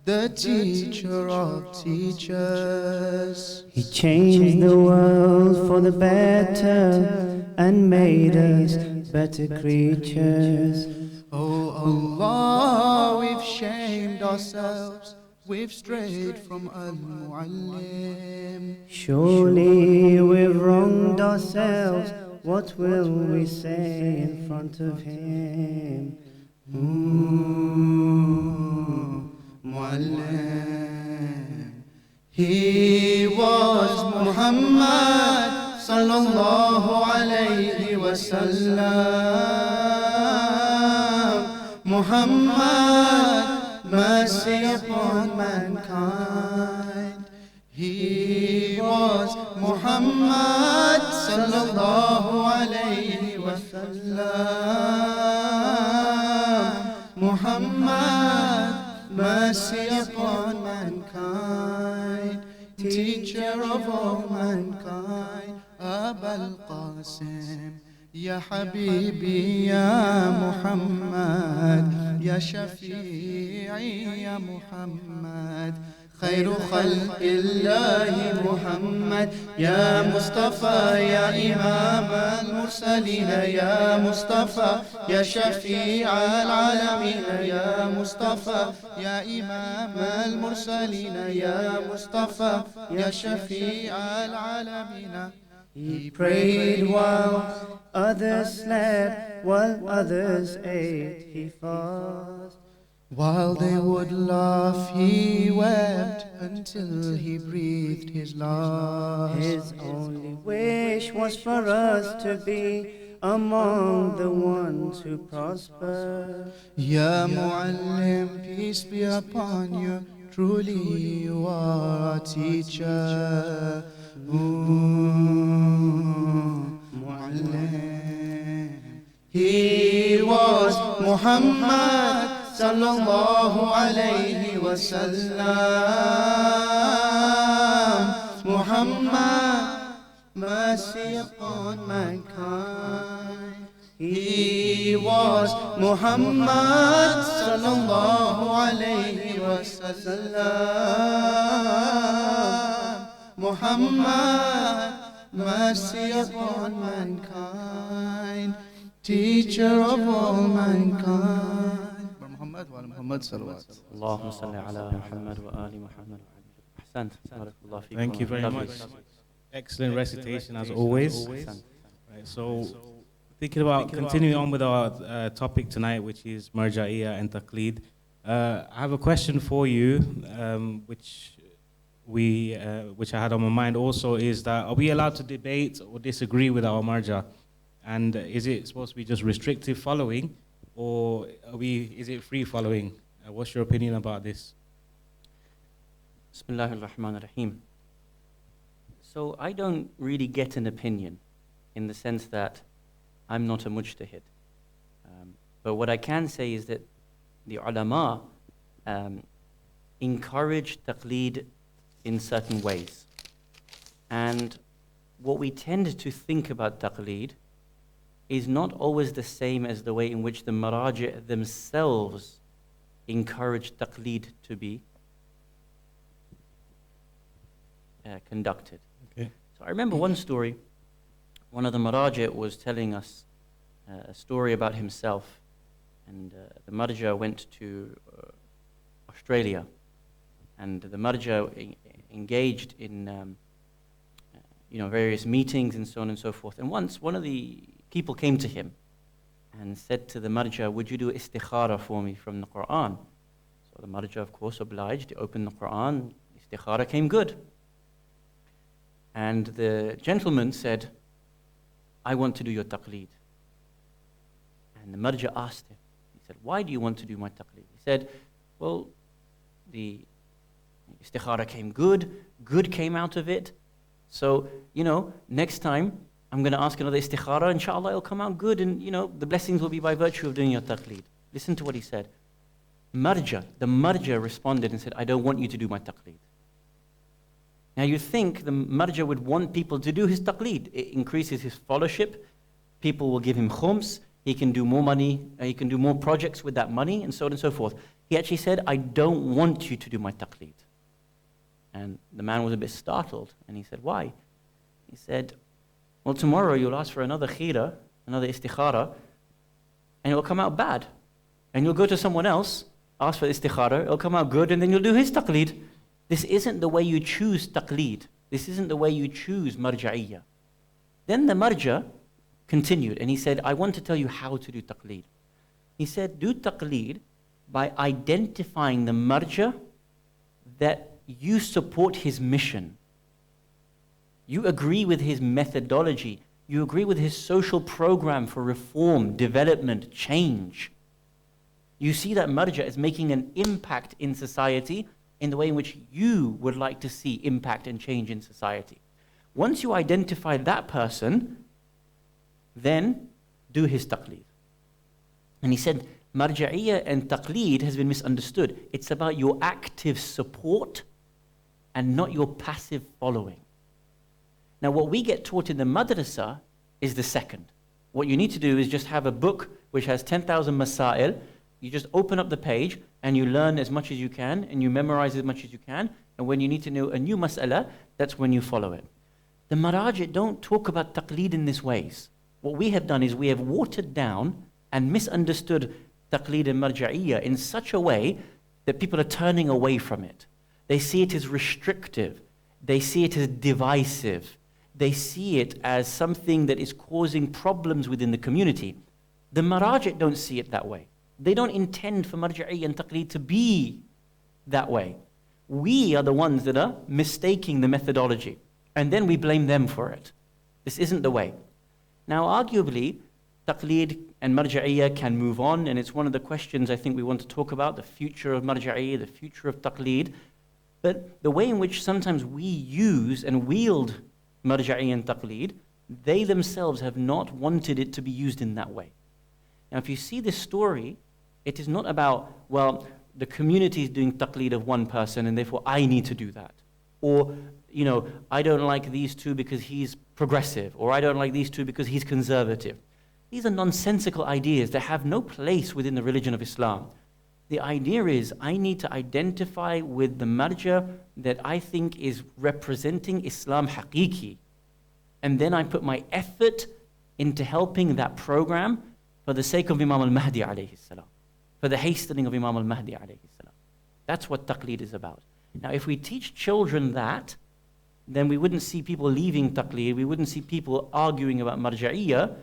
the teacher of teachers. He changed the world for the better and made us better creatures. Oh Allah, we've shamed ourselves, we've strayed from Al-Muallim. Surely we've wronged ourselves, what will we say in front of him? Muallim. He was Muhammad sallallahu alayhi wa sallam. Muhammad, mercy upon mankind. He was Muhammad sallallahu alayhi wa sallam. Muhammad, mercy upon mankind, teacher of all mankind. Abul Qasim, Ya Habibi, Ya Muhammad, Ya Shafi'i, Ya Muhammad. خير خلق الله محمد يا مصطفى يا إمام المرسلين يا مصطفى يا شفيع العالمين يا مصطفى يا إمام المرسلين يا مصطفى يا شفيع العالمين. He prayed while others slept, while others ate, he fasted. While they would laugh, he wept until he breathed his last. His only wish was for us to be among the ones who prosper. Ya Muallim, peace be upon you, truly you are our teacher. Muallim. He was Muhammad sallallahu alayhi wa sallam. Muhammad, mercy upon mankind. He was Muhammad sallallahu alayhi wa sallam. Muhammad, mercy upon mankind, teacher of all mankind. Muhammad salawat. Allahumma salli ala Muhammad wa ali Muhammad. Ahsant. Barakallahu feekum. Thank you very Lovely. much. Excellent recitation as always. Right, so thinking about continuing on with our topic tonight, which is Marja'iyah and Taqleed. I have a question for you, which I had on my mind also, is that are we allowed to debate or disagree with our marja? And is it supposed to be just restrictive following, or is it free following? What's your opinion about this? Bismillahir Rahmanir Rahim. So I don't really get an opinion in the sense that I'm not a mujtahid. But what I can say is that the ulama encourage taqleed in certain ways. And what we tend to think about taqleed is not always the same as the way in which the maraji' themselves encourage taqleed to be conducted. Okay. So I remember one story. One of the maraji' was telling us a story about himself, and the marja' went to Australia, and the marja' engaged in various meetings and so on and so forth. And once one of the people came to him and said to the marja', "Would you do istikhara for me from the Quran?" So the marja', of course, obliged. He opened the Quran. Istikhara came good. And the gentleman said, "I want to do your taqleed." And the marja' asked him, he said, "Why do you want to do my taqleed?" He said, "Well, the istikhara came good came out of it. So, next time I'm going to ask another istikhara, inshallah it'll come out good, and the blessings will be by virtue of doing your taqleed." Listen to what he said. the marja responded and said, I don't want you to do my taqleed. Now you think the marja would want people to do his taqleed. It increases his followership. People will give him khums. He can do more money. He can do more projects with that money, and so on and so forth. He actually said, I don't want you to do my taqleed. And the man was a bit startled. And he said, why? He said, well, tomorrow you'll ask for another khira, another istikhara, and it will come out bad. And you'll go to someone else, ask for istikhara, it'll come out good, and then you'll do his taqleed. This isn't the way you choose taqleed. This isn't the way you choose marja'iyya. Then the marja continued, and he said, I want to tell you how to do taqleed. He said, do taqleed by identifying the marja that you support his mission. You agree with his methodology. You agree with his social program for reform, development, change. You see that marja as making an impact in society in the way in which you would like to see impact and change in society. Once you identify that person, then do his taqleed. And he said, marja'iyya and taqleed has been misunderstood. It's about your active support and not your passive following. Now, what we get taught in the madrasa is the second. What you need to do is just have a book which has 10,000 masail. You just open up the page and you learn as much as you can and you memorize as much as you can. And when you need to know a new mas'ala, that's when you follow it. The maraji' don't talk about taqleed in this ways. What we have done is we have watered down and misunderstood taqleed and marja'iyya in such a way that people are turning away from it. They see it as restrictive. They see it as divisive. They see it as something that is causing problems within the community. The maraji' don't see it that way. They don't intend for marja'iyya and taqleed to be that way. We are the ones that are mistaking the methodology, and then we blame them for it. This isn't the way. Now, arguably, taqleed and marja'iyya can move on, and it's one of the questions I think we want to talk about, the future of marja'iyya, the future of taqleed. But the way in which sometimes we use and wield marja'iyya and taqleed, they themselves have not wanted it to be used in that way. Now, if you see this story, it is not about, well, the community is doing taqleed of one person and therefore I need to do that. Or, you know, I don't like these two because he's progressive, or I don't like these two because he's conservative. These are nonsensical ideas that have no place within the religion of Islam. The idea is I need to identify with the marja that I think is representing Islam haqiqi. And then I put my effort into helping that program for the sake of Imam al-Mahdi alayhi salam, for the hastening of Imam al-Mahdi alayhi salam. That's what taqleed is about. Now, if we teach children that, then we wouldn't see people leaving taqleed, we wouldn't see people arguing about marja'iyya.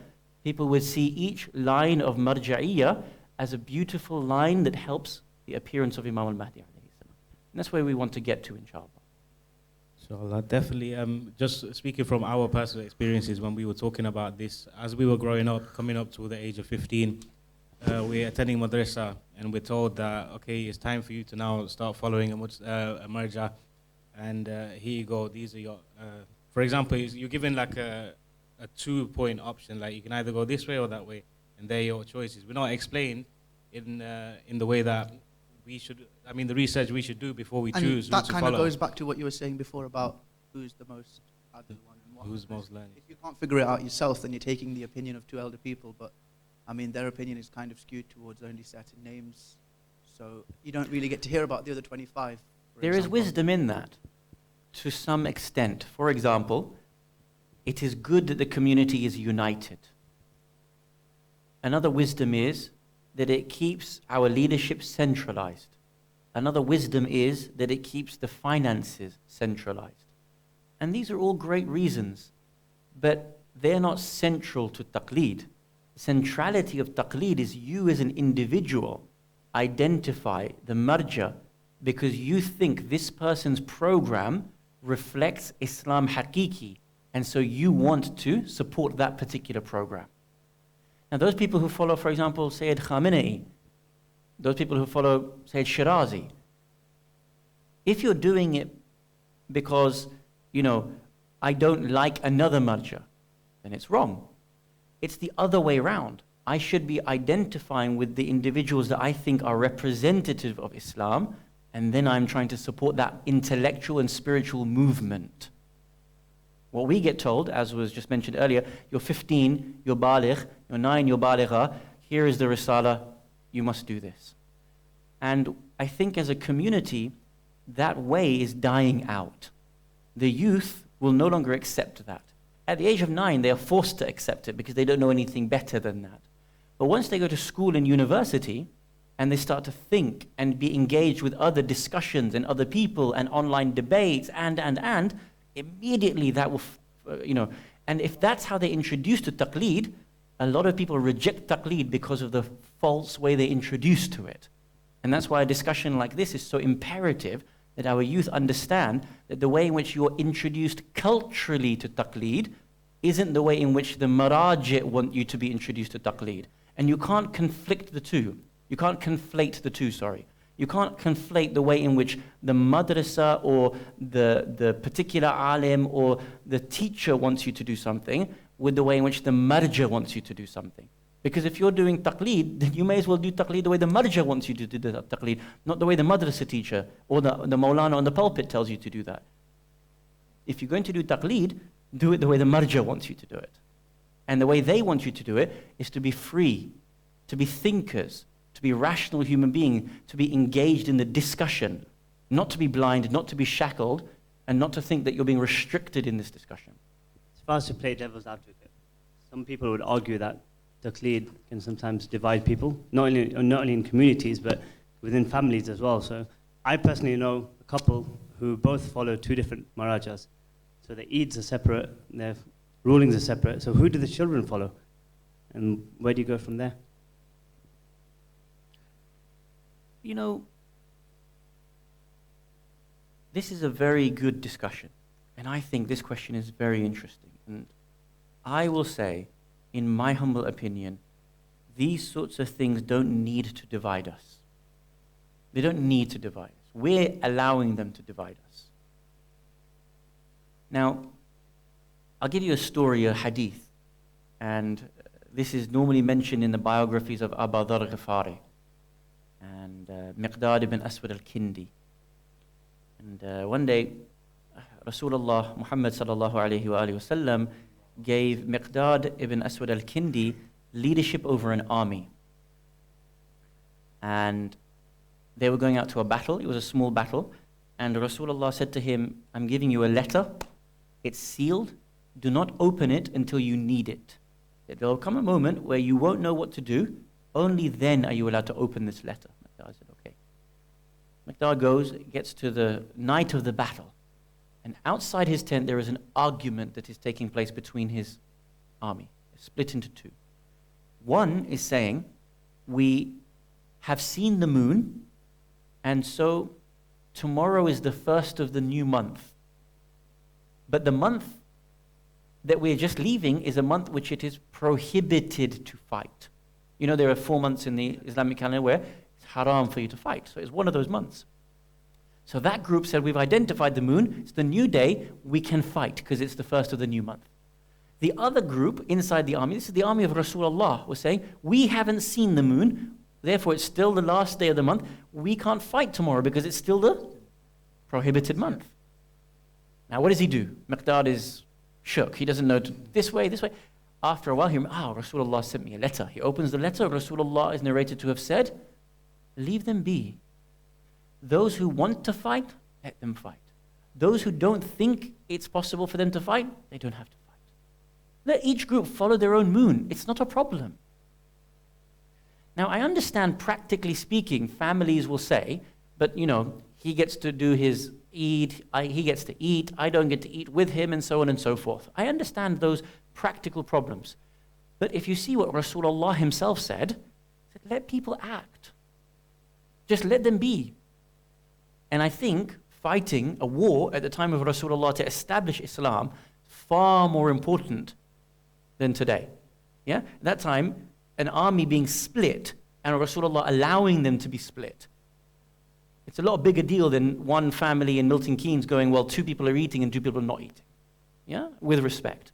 People would see each line of marja'iyya as a beautiful line that helps the appearance of Imam al-Mahdi alayhi salam. And that's where we want to get to, inshallah. Inshallah, definitely. Just speaking from our personal experiences when we were talking about this, as we were growing up, coming up to the age of 15, we're attending madrasa and we're told that, okay, it's time for you to now start following a marja, and here you go, these are your, for example, you're given like a 2-point option, like you can either go this way or that way, and they're your choices. We're not explained in the way that we should, I mean, the research we should do before we choose who to follow. That kind of goes back to what you were saying before about who's the most adil one and what. Who's most learned. If you can't figure it out yourself, then you're taking the opinion of 2 elder people, but I mean, their opinion is kind of skewed towards only certain names, so you don't really get to hear about the other 25. There is wisdom in that, to some extent. For example, it is good that the community is united. Another wisdom is that it keeps our leadership centralized. Another wisdom is that it keeps the finances centralized. And these are all great reasons, but they're not central to taqleed. The centrality of taqleed is you as an individual identify the marja because you think this person's program reflects Islam haqiqi, and so you want to support that particular program. Now, those people who follow, for example, Sayyid Khamenei, those people who follow Sayyid Shirazi, if you're doing it because, you know, I don't like another marja, then it's wrong. It's the other way around. I should be identifying with the individuals that I think are representative of Islam, and then I'm trying to support that intellectual and spiritual movement. What we get told, as was just mentioned earlier, you're 15, you're baligh, you're 9, you're baligha, here is the risala, you must do this. And I think as a community, that way is dying out. The youth will no longer accept that. At the age of 9, they are forced to accept it because they don't know anything better than that. But once they go to school and university, and they start to think and be engaged with other discussions and other people and online debates and, immediately that will, and if that's how they introduce to taqleed, a lot of people reject taqleed because of the false way they introduce to it. And that's why a discussion like this is so imperative, that our youth understand that the way in which you're introduced culturally to taqleed isn't the way in which the maraji' want you to be introduced to taqleed. And you can't conflict the two. You can't conflate the two, sorry. You can't conflate the way in which the madrasa or the particular alim or the teacher wants you to do something with the way in which the marja wants you to do something. Because if you're doing taqleed, then you may as well do taqleed the way the marja wants you to do the taqleed, not the way the madrasa teacher or the maulana on the pulpit tells you to do that. If you're going to do taqleed, do it the way the marja wants you to do it. And the way they want you to do it is to be free, to be thinkers, to be rational human beings, to be engaged in the discussion, not to be blind, not to be shackled, and not to think that you're being restricted in this discussion. As far as to play devil's advocate, some people would argue that taqleed can sometimes divide people, not only in communities, but within families as well. So I personally know a couple who both follow two different marajas. So the Eids are separate, their rulings are separate. So who do the children follow? And where do you go from there? You know, this is a very good discussion. And I think this question is very interesting. And I will say, in my humble opinion, these sorts of things don't need to divide us. They don't need to divide us. We're allowing them to divide us. Now, I'll give you a story, a hadith. And this is normally mentioned in the biographies of Abu Dharr Ghifari and Miqdad ibn Aswad al-Kindi. And one day, Rasulullah Muhammad sallallahu alayhi wa sallam gave Miqdad ibn Aswad al-Kindi leadership over an army. And they were going out to a battle. It was a small battle. And Rasulullah said to him, I'm giving you a letter. It's sealed. Do not open it until you need it. There will come a moment where you won't know what to do. Only then are you allowed to open this letter. Miqdad said, okay. Miqdad goes, gets to the night of the battle. And outside his tent, there is an argument that is taking place between his army. It's split into two. One is saying, we have seen the moon, and so tomorrow is the first of the new month. But the month that we're just leaving is a month which it is prohibited to fight. You know, there are 4 months in the Islamic calendar where it's haram for you to fight. So it's one of those months. So that group said, we've identified the moon, it's the new day, we can fight because it's the first of the new month. The other group inside the army, this is the army of Rasulullah, was saying, we haven't seen the moon, therefore it's still the last day of the month, we can't fight tomorrow because it's still the prohibited month. Now what does he do? Miqdad is shook, he doesn't know this way. After a while, Rasulullah sent me a letter. He opens the letter, Rasulullah is narrated to have said, leave them be. Those who want to fight, let them fight. Those who don't think it's possible for them to fight, they don't have to fight. Let each group follow their own moon. It's not a problem. Now, I understand, practically speaking, families will say, but, he gets to do his Eid, he gets to eat, I don't get to eat with him, and so on and so forth. I understand those practical problems. But if you see what Rasulullah himself said, let people act. Just let them be. And I think fighting a war at the time of Rasulullah to establish Islam far more important than today. Yeah? At that time, an army being split and Rasulullah allowing them to be split. It's a lot bigger deal than one family in Milton Keynes going, well, 2 people are eating and 2 people are not eating. Yeah? With respect.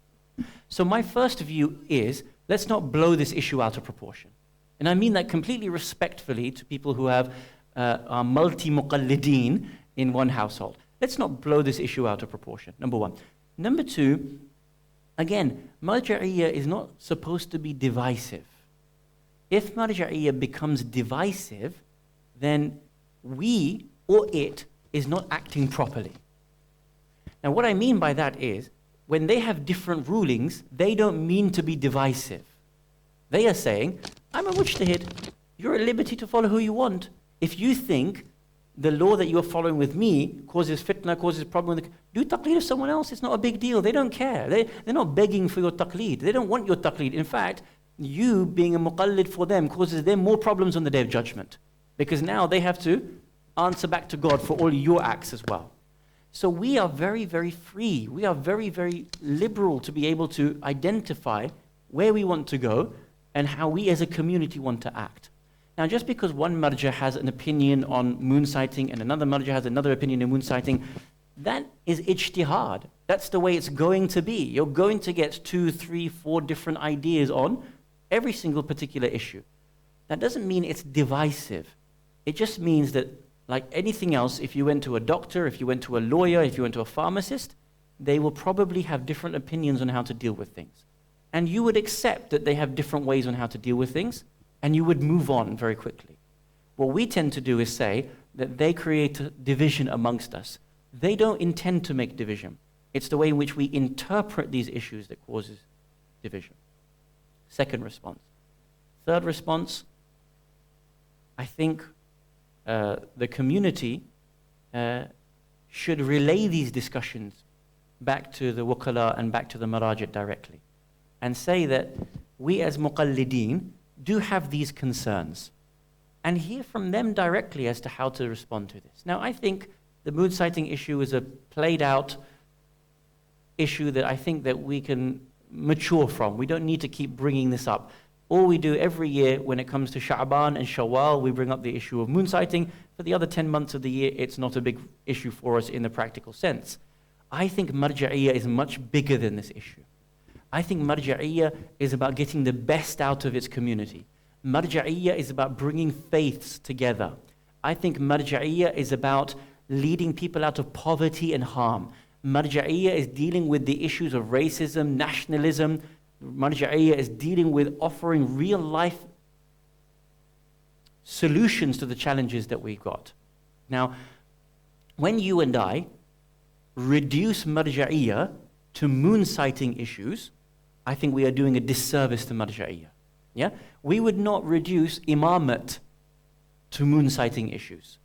So my first view is let's not blow this issue out of proportion. And I mean that completely respectfully to people who are multi-muqallideen in one household. Let's not blow this issue out of proportion, number one. Number two, again, marja'iyya is not supposed to be divisive. If marja'iyya becomes divisive, then we or it is not acting properly. Now what I mean by that is, when they have different rulings, they don't mean to be divisive. They are saying, I'm a mujtahid, you're at liberty to follow who you want. If you think the law that you're following with me causes fitna, causes problem, do taqleed of someone else, it's not a big deal, they don't care. They're not begging for your taqleed, they don't want your taqleed. In fact, you being a muqallid for them causes them more problems on the Day of Judgment, because now they have to answer back to God for all your acts as well. So we are very, very free. We are very, very liberal to be able to identify where we want to go and how we as a community want to act. Now, just because one marja has an opinion on moon sighting and another marja has another opinion on moon sighting, that is ijtihad. That's the way it's going to be. You're going to get 2, 3, 4 different ideas on every single particular issue. That doesn't mean it's divisive. It just means that, like anything else, if you went to a doctor, if you went to a lawyer, if you went to a pharmacist, they will probably have different opinions on how to deal with things. And you would accept that they have different ways on how to deal with things, and you would move on very quickly. What we tend to do is say that they create a division amongst us. They don't intend to make division. It's the way in which we interpret these issues that causes division. Second response. Third response, I think the community should relay these discussions back to the wukala and back to the marajit directly, and say that we as muqallideen do have these concerns, and hear from them directly as to how to respond to this. Now, I think the moon sighting issue is a played out issue that I think that we can mature from. We don't need to keep bringing this up. All we do every year when it comes to Sha'ban and Shawwal, we bring up the issue of moon sighting. For the other 10 months of the year, it's not a big issue for us in the practical sense. I think marja'iyya is much bigger than this issue. I think marja'iyya is about getting the best out of its community. Marja'iyya is about bringing faiths together. I think marja'iyya is about leading people out of poverty and harm. Marja'iyya is dealing with the issues of racism, nationalism. Marja'iyya is dealing with offering real life solutions to the challenges that we've got. Now, when you and I reduce marja'iyya to moon sighting issues, I think we are doing a disservice to marja'iyya. Yeah? We would not reduce imamat to moon sighting issues.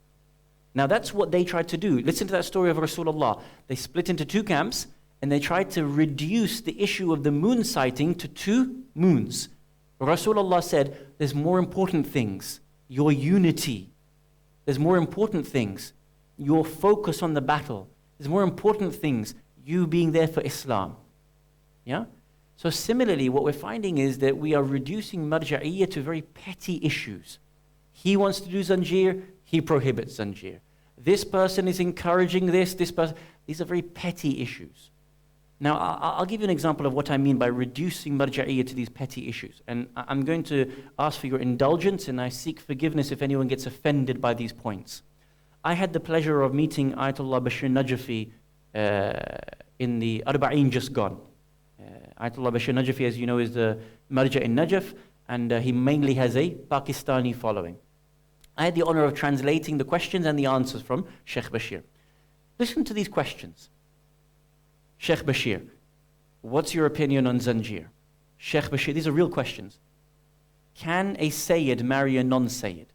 Now that's what they tried to do. Listen to that story of Rasulullah. They split into 2 camps, and they tried to reduce the issue of the moon sighting to 2 moons. Rasulullah said, there's more important things. Your unity. There's more important things. Your focus on the battle. There's more important things. You being there for Islam. Yeah? So similarly, what we're finding is that we are reducing marja'iyya to very petty issues. He wants to do zanjir, he prohibits zanjir. This person is encouraging this person. These are very petty issues. Now, I'll give you an example of what I mean by reducing marja'iyya to these petty issues. And I'm going to ask for your indulgence, and I seek forgiveness if anyone gets offended by these points. I had the pleasure of meeting Ayatollah Bashir Najafi in the Arba'een just gone. Ayatollah Bashir Najafi, as you know, is the marja in Najaf, and he mainly has a Pakistani following. I had the honor of translating the questions and the answers from Sheikh Bashir. Listen to these questions. Sheikh Bashir, what's your opinion on zanjir? Sheikh Bashir, these are real questions. Can a Sayyid marry a non-Sayyid?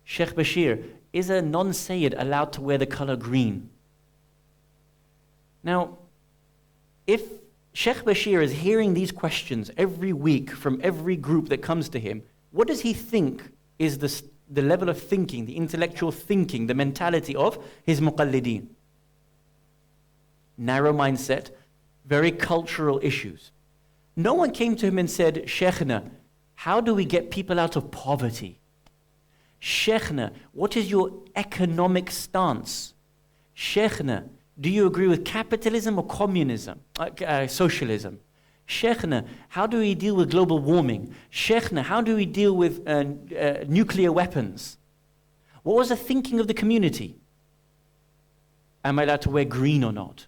Sheikh Bashir, is a non-Sayyid allowed to wear the color green? Now, if Sheikh Bashir is hearing these questions every week from every group that comes to him, what does he think is the level of thinking, the intellectual thinking, the mentality of his muqallideen? Narrow mindset, very cultural issues. No one came to him and said, Sheikhna, how do we get people out of poverty? Sheikhna, what is your economic stance? Sheikhna, do you agree with capitalism or communism, socialism? Sheikhna, how do we deal with global warming? Sheikhna, how do we deal with nuclear weapons? What was the thinking of the community? Am I allowed to wear green or not?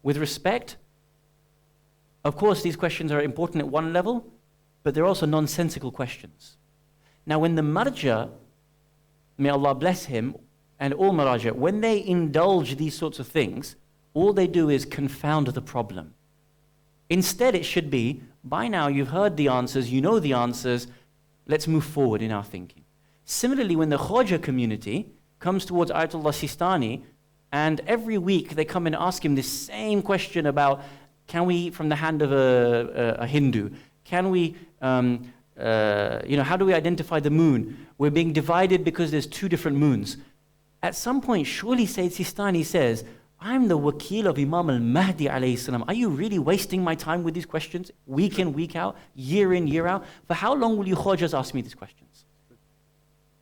With respect, of course, these questions are important at one level, but they're also nonsensical questions. Now, when the marja, may Allah bless him, and all maraja, when they indulge these sorts of things, all they do is confound the problem. Instead, it should be, by now you've heard the answers, you know the answers, let's move forward in our thinking. Similarly, when the Khoja community comes towards Ayatollah Sistani, and every week they come and ask him this same question about, can we, from the hand of a Hindu, can we, how do we identify the moon? We're being divided because there's two different moons. At some point, surely Sayyid Sistani says, I'm the wakil of Imam al-Mahdi alayhi salam. Are you really wasting my time with these questions, week in, week out, year in, year out? For how long will you Khojas ask me these questions?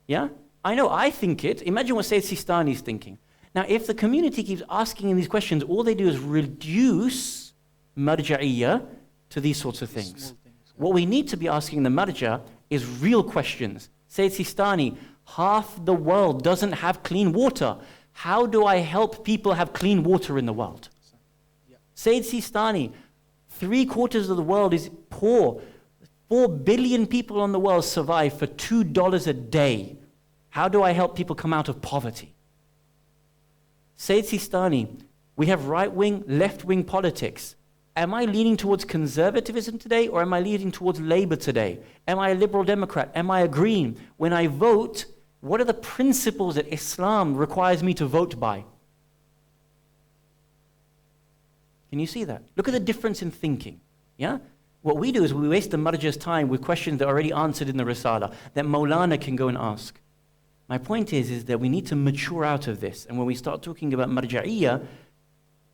Yeah? I know, I think it. Imagine what Sayyid Sistani is thinking. Now, if the community keeps asking him these questions, all they do is reduce marja'iyya to these sorts of things. What we need to be asking the marja is real questions. Sayyid Sistani, half the world doesn't have clean water. How do I help people have clean water in the world? Sayyid Sistani, 3/4 of the world is poor. 4 billion people on the world survive for $2 a day. How do I help people come out of poverty? Sayyid Sistani, we have right-wing, left-wing politics. Am I leaning towards conservatism today, or am I leaning towards Labour today? Am I a liberal Democrat? Am I a Green? When I vote, what are the principles that Islam requires me to vote by? Can you see that? Look at the difference in thinking. Yeah? What we do is we waste the marja's time with questions that are already answered in the Risala, that Maulana can go and ask. My point is that we need to mature out of this. And when we start talking about marja'iyya,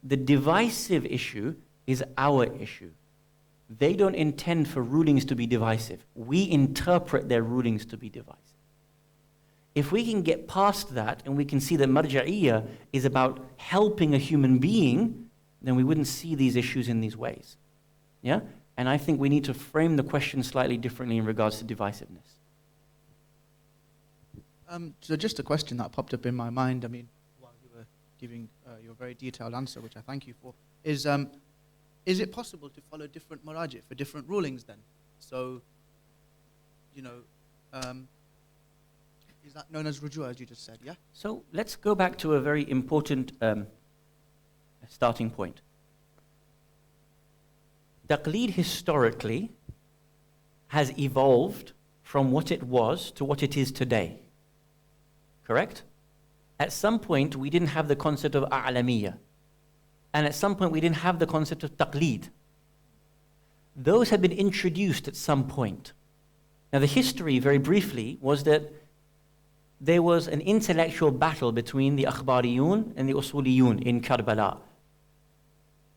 the divisive issue is our issue. They don't intend for rulings to be divisive. We interpret their rulings to be divisive. If we can get past that and we can see that marja'iyya is about helping a human being, then we wouldn't see these issues in these ways. Yeah? And I think we need to frame the question slightly differently in regards to divisiveness. So just a question that popped up in my mind, I mean, while you were giving your very detailed answer, which I thank you for, is it possible to follow different maraji for different rulings then? So, is that known as rujua, as you just said, yeah? So let's go back to a very important starting point. Taqleed historically has evolved from what it was to what it is today. Correct? At some point, we didn't have the concept of a'lamiyya. And at some point, we didn't have the concept of taqleed. Those had been introduced at some point. Now, the history, very briefly, was that there was an intellectual battle between the akhbariyun and the usuliyun in Karbala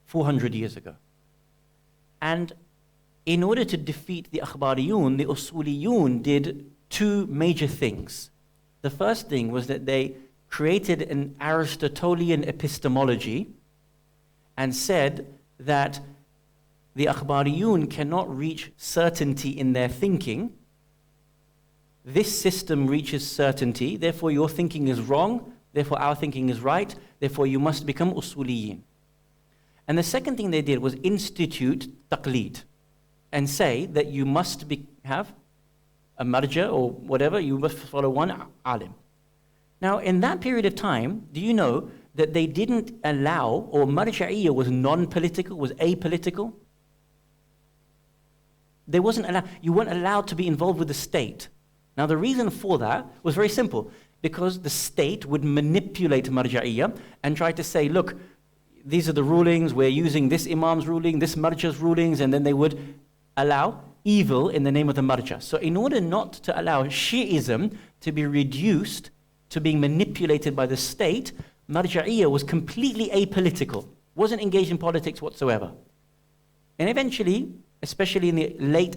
400 years ago. And in order to defeat the akhbariyun, the usuliyun did two major things. The first thing was that they created an Aristotelian epistemology and said that the akhbariyun cannot reach certainty in their thinking. This system reaches certainty, therefore your thinking is wrong, therefore our thinking is right, therefore you must become usuliyin. And the second thing they did was institute taqleed and say that you must have a marja or whatever, you must follow one alim. Now, in that period of time, do you know that they didn't allow, or marja'iyya was non-political, was apolitical? They wasn't allowed, you weren't allowed to be involved with the state. Now, the reason for that was very simple, because the state would manipulate marja'iyya and try to say, look, these are the rulings, we're using this imam's ruling, this marja's rulings, and then they would allow evil in the name of the marja. So in order not to allow Shi'ism to be reduced to being manipulated by the state, marja'iyya was completely apolitical, wasn't engaged in politics whatsoever. And eventually, especially in the late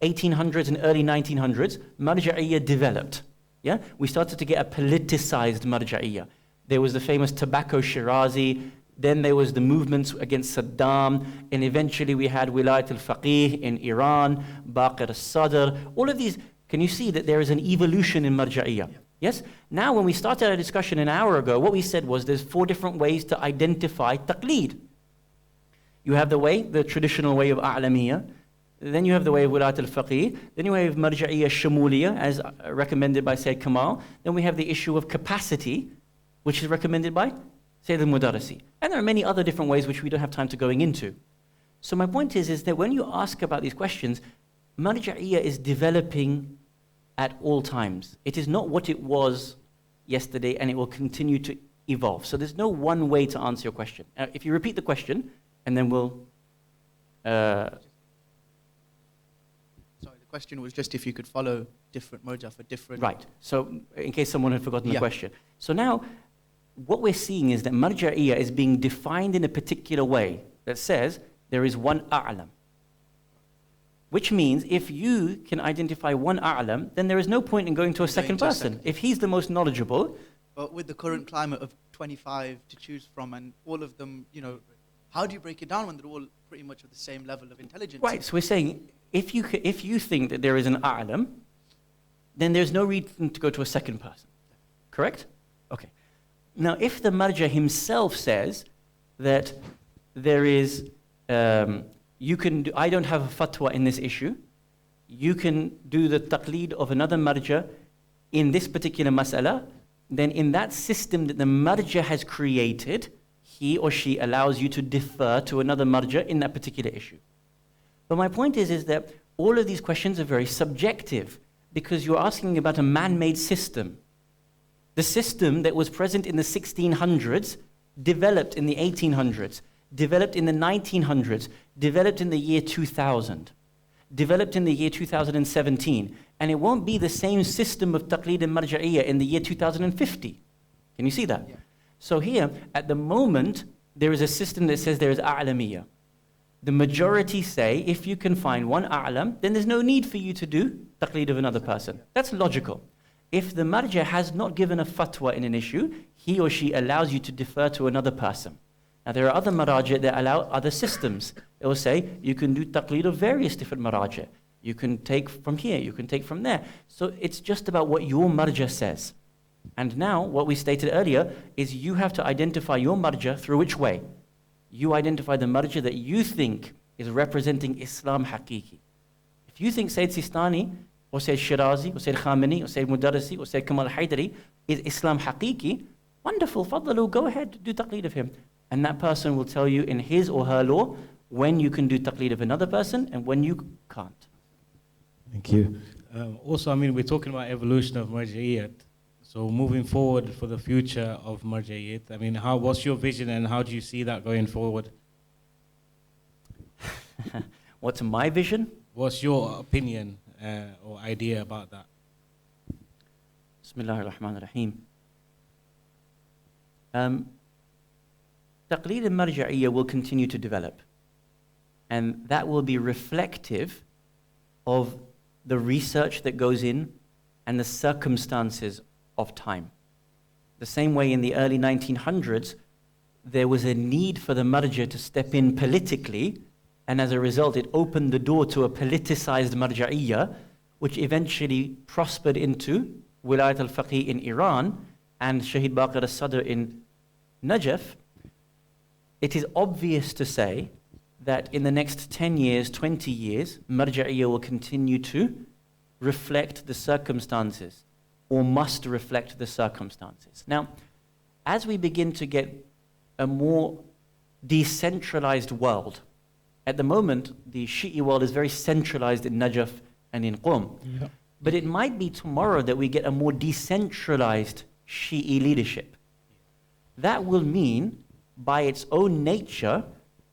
1800s and early 1900s, marja'iyya developed. Yeah? We started to get a politicized marja'iyya. There was the famous Tobacco Shirazi Then there was the movements against Saddam, and eventually we had Wilayat al-Faqih in Iran, Baqir al-Sadr. All of these, can you see that there is an evolution in Marja'iyah? Yes? Now when we started our discussion an hour ago, what we said was there's 4 different ways to identify taqleed. You have the traditional way of A'lamiyah. Then you have the way of Wilayat al-Faqih. Then you have Marja'iyah Shumuliyah, as recommended by Sayyid Kamal. Then we have the issue of capacity, which is recommended by Sayyid al-Mudarrisi. And there are many other different ways which we don't have time to going into. So my point is that when you ask about these questions, Marja'iyah is developing at all times. It is not what it was yesterday, and it will continue to evolve. So there's no one way to answer your question. If you repeat the question, and then we'll... Sorry, the question was just if you could follow different marja for different... Right. So in case someone had forgotten the question. So now, what we're seeing is that Marja'iyah is being defined in a particular way that says there is one a'lam. Which means if you can identify one a'lam, then there is no point in going to a second person. If he's the most knowledgeable... But with the current climate of 25 to choose from, and all of them, you know, how do you break it down when they're all pretty much of the same level of intelligence? Right, so we're saying, if you think that there is an a'lam, then there's no reason to go to a second person. Correct? Okay. Now, if the marja himself says that there is... I don't have a fatwa in this issue. You can do the taqleed of another marja in this particular mas'ala. Then in that system that the marja has created, he or she allows you to defer to another marja in that particular issue. But my point is that all of these questions are very subjective because you're asking about a man-made system. The system that was present in the 1600s developed in the 1800s. Developed in the 1900s, developed in the year 2000, developed in the year 2017, and it won't be the same system of taqleed and marja'iyah in the year 2050. Can you see that? Yeah. So here, at the moment, there is a system that says there is a'lamiyah. The majority say if you can find one a'lam, then there's no need for you to do taqleed of another person. That's logical. If the marja has not given a fatwa in an issue, he or she allows you to defer to another person. Now there are other maraji that allow other systems. It will say you can do taqleed of various different maraji. You can take from here, you can take from there. So it's just about what your marja says. And now what we stated earlier is you have to identify your marja through which way? You identify the marja that you think is representing Islam haqiqi. If you think Sayyid Sistani or Sayyid Shirazi or Sayyid Khamenei or Sayyid Mudarrisi or Sayyid Kamal Haidari is Islam haqiqi, wonderful, fadlalu, go ahead, do taqleed of him. And that person will tell you in his or her law when you can do taqleed of another person and when you can't. Thank you. Also, I mean, we're talking about evolution of marja'iyat. So moving forward for the future of marja'iyat, I mean, what's your vision and how do you see that going forward? What's my vision? What's your opinion or idea about that? Bismillahir Rahmanir Rahim. Taqleed al-Marja'iyya will continue to develop. And that will be reflective of the research that goes in and the circumstances of time. The same way in the early 1900s, there was a need for the marja to step in politically, and as a result, it opened the door to a politicized Marja'iyya, which eventually prospered into Wilayat al-Faqih in Iran and Shahid Baqir al-Sadr in Najaf. It is obvious to say that in the next 10 years, 20 years, Marja'iyya will continue to reflect the circumstances, or must reflect the circumstances. Now, as we begin to get a more decentralized world, at the moment, the Shi'i world is very centralized in Najaf and in Qom. Yeah. But it might be tomorrow that we get a more decentralized Shi'i leadership. That will mean, by its own nature,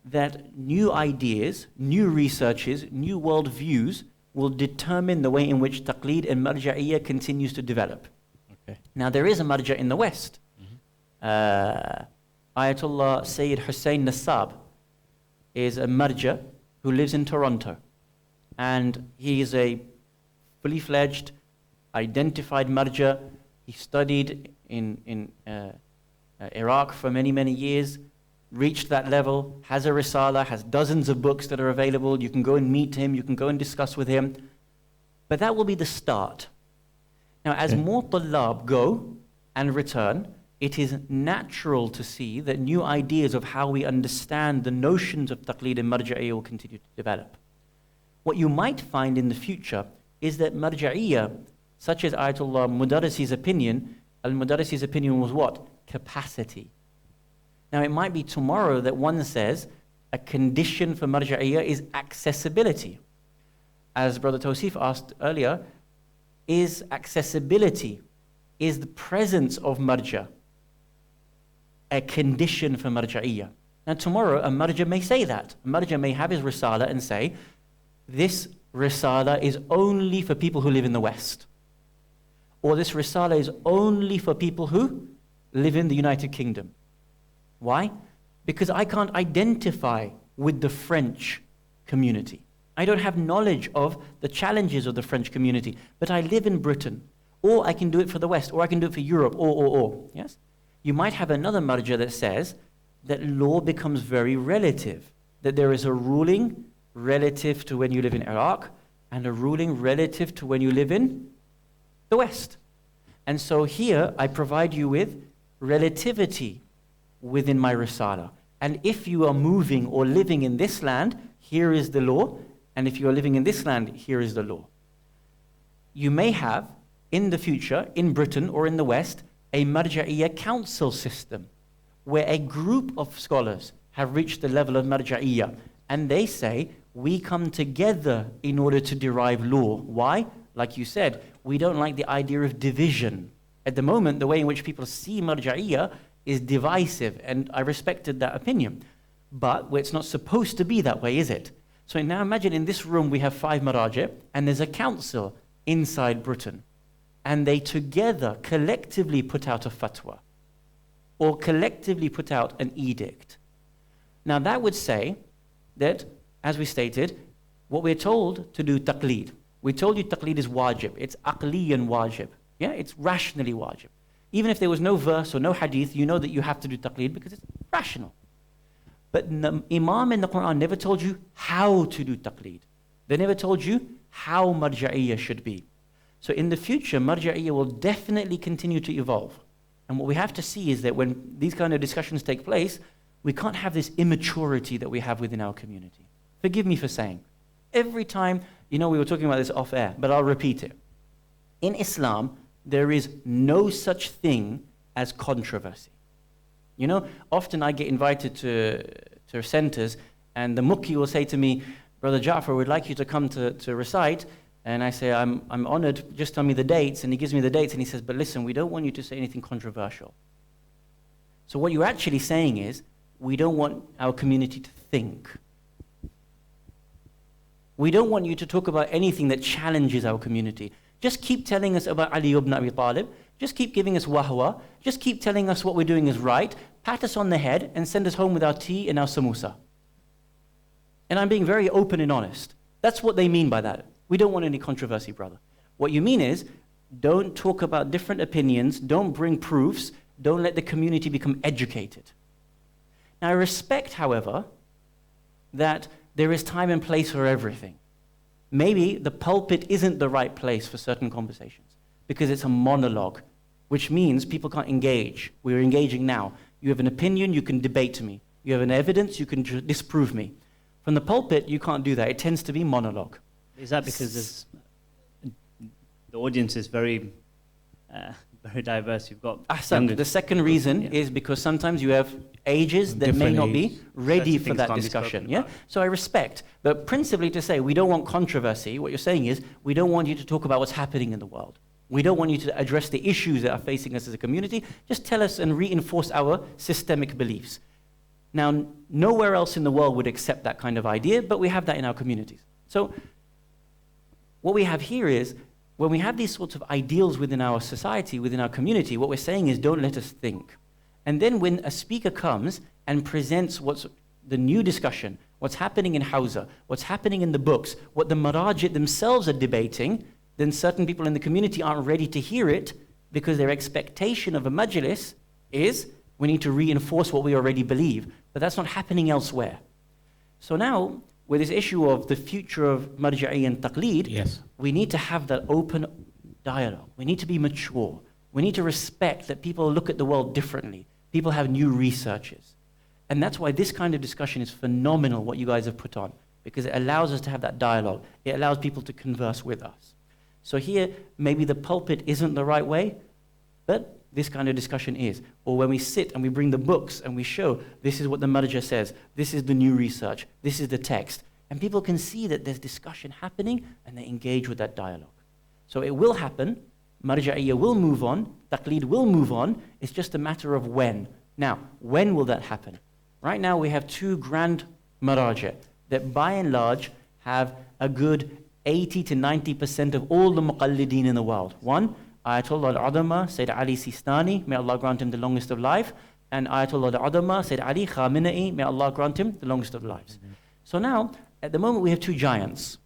that new ideas, new researches, new world views will determine the way in which taqleed and marja'iyya continues to develop. Okay. Now there is a marja in the West. Ayatollah Sayyid Husayn Nassab is a marja who lives in Toronto. And he is a fully fledged, identified marja. He studied in Iraq for many, many years. reached that level, has a risala, has dozens of books that are available. You can go and meet him, you can go and discuss with him. But that will be the start. Now, as more tullab go and return, it is natural to see that new ideas of how we understand the notions of taqlid and marja'iyya will continue to develop. What you might find in the future is that marja'iyya, such as Ayatollah Mudarrisi's opinion, al-Mudarrisi's opinion was what? Capacity. Now, it might be tomorrow that one says a condition for marja'iyya is accessibility. As Brother Tawsif asked earlier, is accessibility, is the presence of marja a condition for marja'iyya? Now, tomorrow a marja may say that. A marja may have his risala and say, this risala is only for people who live in the West. Or this risala is only for people who live in the United Kingdom. Why? Because I can't identify with the French community. I don't have knowledge of the challenges of the French community, but I live in Britain. Or I can do it for the West, or I can do it for Europe, or. Yes? You might have another marja that says that law becomes very relative, that there is a ruling relative to when you live in Iraq, and a ruling relative to when you live in the West. And so here I provide you with relativity within my risala. And if you are moving or living in this land, here is the law. And if you are living in this land, here is the law. You may have, in the future, in Britain or in the West, a marja'iyya council system, where a group of scholars have reached the level of marja'iyya, and they say, we come together in order to derive law. Why? Like you said, we don't like the idea of division. At the moment, the way in which people see marja'iyya is divisive, and I respected that opinion. But it's not supposed to be that way, is it? So now imagine in this room we have 5 maraji', and there's a council inside Britain. And they together, collectively put out a fatwa, or collectively put out an edict. Now that would say that, as we stated, what we're told to do taqleed. We told you taqleed is wajib. It's aqliyan wajib. Yeah, it's rationally wajib. Even if there was no verse or no hadith, you know that you have to do taqleed because it's rational. But the Imam in the Quran never told you how to do taqleed. They never told you how marja'iyya should be. So in the future, marja'iyya will definitely continue to evolve. And what we have to see is that when these kind of discussions take place, we can't have this immaturity that we have within our community. Forgive me for saying. Every time, we were talking about this off air, but I'll repeat it. In Islam, there is no such thing as controversy. Often I get invited to centers, and the mukhi will say to me, Brother Ja'far, we'd like you to come to recite. And I say, I'm honored, just tell me the dates. And he gives me the dates, and he says, but listen, we don't want you to say anything controversial. So what you're actually saying is, we don't want our community to think. We don't want you to talk about anything that challenges our community. Just keep telling us about Ali ibn Abi Talib. Just keep giving us wahwa. Just keep telling us what we're doing is right. Pat us on the head and send us home with our tea and our samosa. And I'm being very open and honest. That's what they mean by that. We don't want any controversy, brother. What you mean is, don't talk about different opinions, don't bring proofs, don't let the community become educated. Now I respect, however, that there is time and place for everything. Maybe the pulpit isn't the right place for certain conversations because it's a monologue, which means people can't engage. We're engaging now. You have an opinion, you can debate me. You have an evidence, you can disprove me. From the pulpit, you can't do that. It tends to be monologue. Is that because the audience is very diverse? You've got the second reason is because sometimes you have ages that may not be ready for that discussion. Yeah. So I respect, but principally to say we don't want controversy. What you're saying is we don't want you to talk about what's happening in the world. We don't want you to address the issues that are facing us as a community. Just tell us and reinforce our systemic beliefs. Now, nowhere else in the world would accept that kind of idea, but we have that in our communities. So what we have here is, when we have these sorts of ideals within our society, within our community, what we're saying is don't let us think. And then when a speaker comes and presents what's the new discussion, what's happening in Hawza, what's happening in the books, what the marajit themselves are debating, then certain people in the community aren't ready to hear it because their expectation of a majlis is We need to reinforce what we already believe. But that's not happening elsewhere. So now, with this issue of the future of marja'i and taqleed, Yes. we need to have that open dialogue. We need to be mature. We need to respect that people look at the world differently. People have new researches. And that's why this kind of discussion is phenomenal, what you guys have put on, because it allows us to have that dialogue. It allows people to converse with us. So here, maybe the pulpit isn't the right way, but this kind of discussion is. Or when we sit and we bring the books and we show, this is what the marja says, this is the new research, this is the text, and people can see that there's discussion happening and they engage with that dialogue. So it will happen, marja'iyya will move on, taqleed will move on, it's just a matter of when. Now, when will that happen? Right now we have two grand maraja that by and large have a good 80 to 90% of all the muqallideen in the world. One, Ayatollah al-Adama, Sayyid Ali Sistani, may Allah grant him the longest of life, and Ayatollah al-Adama, Sayyid Ali Khamenei, may Allah grant him the longest of lives. So now, at the moment we have two giants.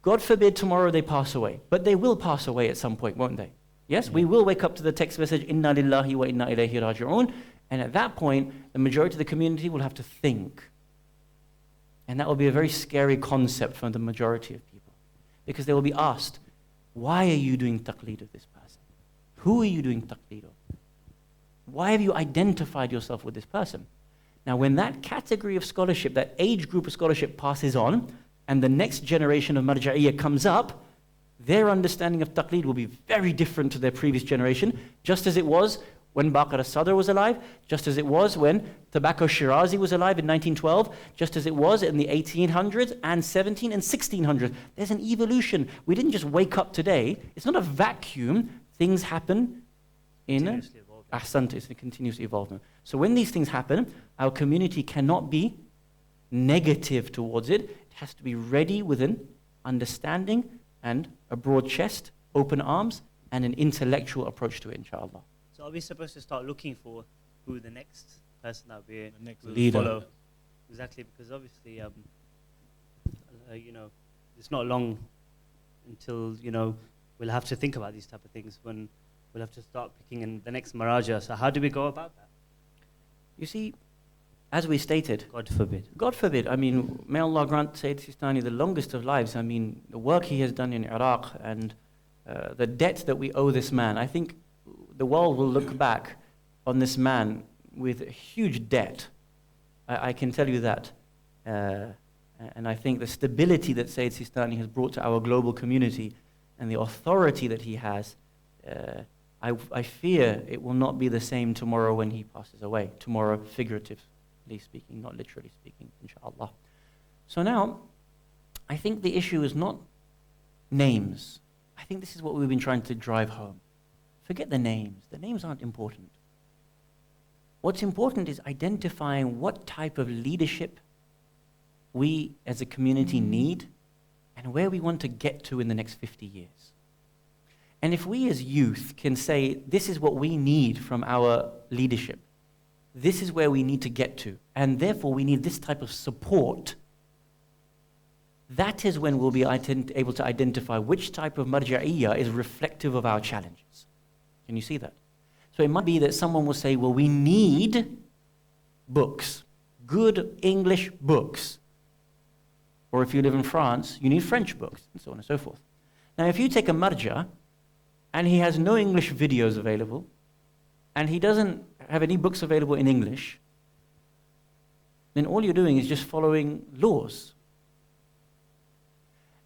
God forbid tomorrow they pass away, but they will pass away at some point, won't they? Yes, we will wake up to the text message, Inna lillahi wa inna ilayhi raji'un, and at that point, the majority of the community will have to think. And that will be a very scary concept for the majority of people. Because they will be asked, why are you doing taqleed of this person? Who are you doing taqleed of? Why have you identified yourself with this person? Now, when that category of scholarship, that age group of scholarship passes on, and the next generation of marja'iyya comes up, their understanding of taqleed will be very different to their previous generation, just as it was when Baqir as-Sadr was alive, just as it was when Tobacco Shirazi was alive in 1912, just as it was in the 1800s and 17 and 1600s. There's an evolution. We didn't just wake up today. It's not a vacuum. Things happen in ahsant, it continues evolvement. So when these things happen, our community cannot be negative towards it. It has to be ready with an understanding and a broad chest, open arms, and an intellectual approach to it, inshallah. So are we supposed to start looking for who the next person that we will leader. follow? Exactly, because obviously, you know, it's not long until, you know, we'll have to think about these type of things when we'll have to start picking in the next maraja. So how do we go about that? You see, as we stated, God forbid. God forbid, I mean, may Allah grant Sayyid Sistani the longest of lives. I mean, the work he has done in Iraq and the debt that we owe this man, I think the world will look back on this man with a huge debt. I can tell you that. And I think the stability that Sayyid Sistani has brought to our global community and the authority that he has, I fear it will not be the same tomorrow when he passes away. Tomorrow, figuratively speaking, not literally speaking, inshallah. So now, I think the issue is not names. I think this is what we've been trying to drive home. Forget the names. The names aren't important. What's important is identifying what type of leadership we as a community need and where we want to get to in the next 50 years. And if we as youth can say, this is what we need from our leadership, this is where we need to get to, and therefore we need this type of support, that is when we'll be able to identify which type of marja'iyya is reflective of our challenges. Can you see that? So it might be that someone will say, well, we need books, good English books. Or if you live in France, you need French books, and so on and so forth. Now, if you take a marja, and he has no English videos available, and he doesn't have any books available in English, then all you're doing is just following laws.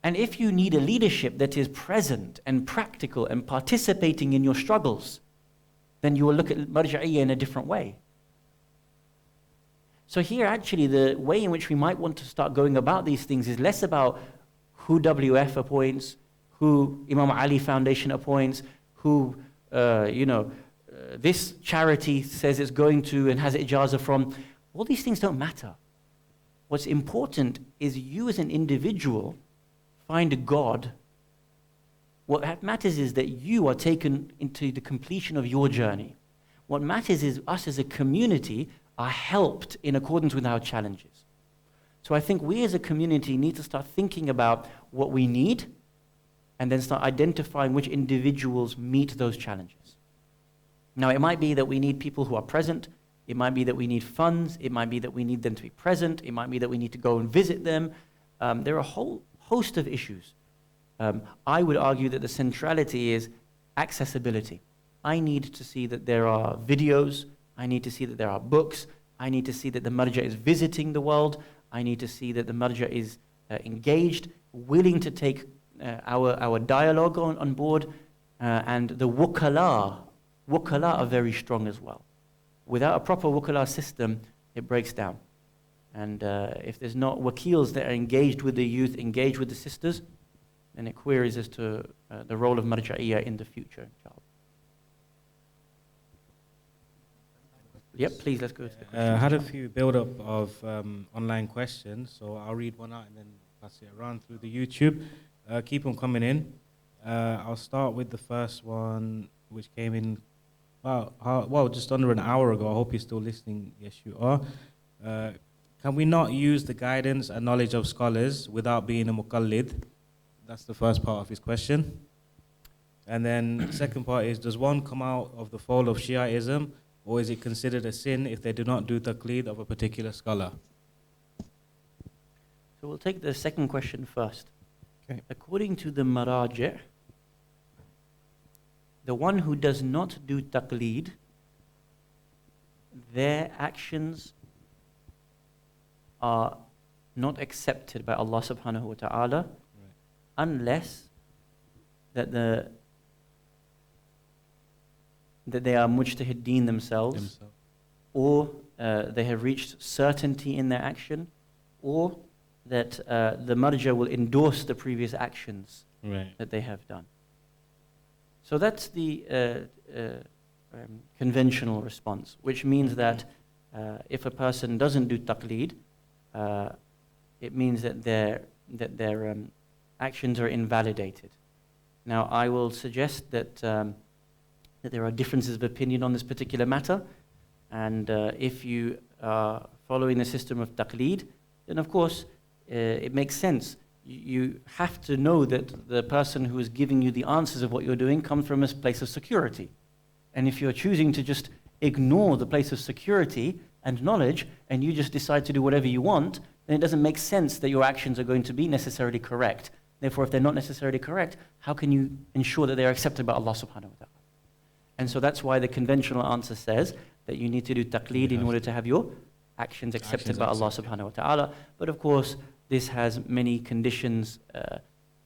And if you need a leadership that is present and practical and participating in your struggles, then you will look at marja'iyya in a different way. So here actually the way in which we might want to start going about these things is less about who WF appoints, who Imam Ali Foundation appoints, who, this charity says it's going to and has ijazah from. All these things don't matter. What's important is you as an individual find God. What matters is that you are taken into the completion of your journey. What matters is us as a community are helped in accordance with our challenges. So I think we as a community need to start thinking about what we need and then start identifying which individuals meet those challenges. Now, it might be that we need people who are present. It might be that we need funds. It might be that we need them to be present. It might be that we need to go and visit them. There are a whole host of issues. I would argue that the centrality is accessibility. I need to see that there are videos. I need to see that there are books. I need to see that the marja is visiting the world. I need to see that the marja is engaged, willing to take our dialogue on board. And the wukala are very strong as well. Without a proper wukala system, it breaks down. And if there's not wakils that are engaged with the youth, engaged with the sisters, then it queries as to the role of marja'iyah in the future, inshallah. Yep, please, let's go to the questions. I had a few build-up of online questions, so I'll read one out and then pass it around through the YouTube. Keep on coming in. I'll start with the first one, which came in just under an hour ago. I hope you're still listening. Yes, you are. Can we not use the guidance and knowledge of scholars without being a muqallid? That's the first part of his question. And then the second part is, does one come out of the fold of Shiaism, or is it considered a sin if they do not do taqleed of a particular scholar? So we'll take the second question first. Okay. According to the maraji', the one who does not do taqleed, their actions are not accepted by Allah subhanahu wa ta'ala, unless that they are mujtahideen themselves. Or they have reached certainty in their action, or that the marja will endorse the previous actions that they have done. So that's the conventional response, which means that if a person doesn't do taqleed, it means that their actions are invalidated. Now, I will suggest that that there are differences of opinion on this particular matter, and if you are following the system of taqleed, then of course it makes sense. You have to know that the person who is giving you the answers of what you're doing comes from a place of security. And if you're choosing to just ignore the place of security and knowledge, and you just decide to do whatever you want, then it doesn't make sense that your actions are going to be necessarily correct. Therefore, if they're not necessarily correct, how can you ensure that they're accepted by Allah subhanahu wa ta'ala? And so that's why the conventional answer says that you need to do taqleed in order to have your actions accepted by Allah subhanahu wa ta'ala. But of course, this has many conditions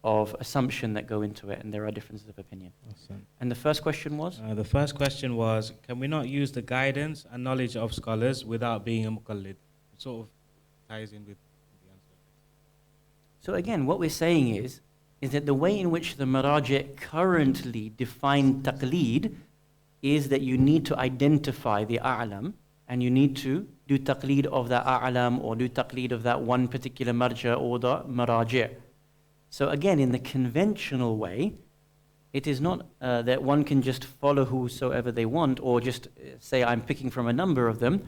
of assumption that go into it, and there are differences of opinion. Awesome. And the first question was? The first question was, can we not use the guidance and knowledge of scholars without being a muqallid? It sort of ties in with the answer. So again, what we're saying is that the way in which the maraji' currently define taqleed is that you need to identify the a'lam, and you need to do taqleed of that a'lam, or do taqleed of that one particular marja' or the maraji'. So again, in the conventional way, it is not that one can just follow whosoever they want, or just say I'm picking from a number of them.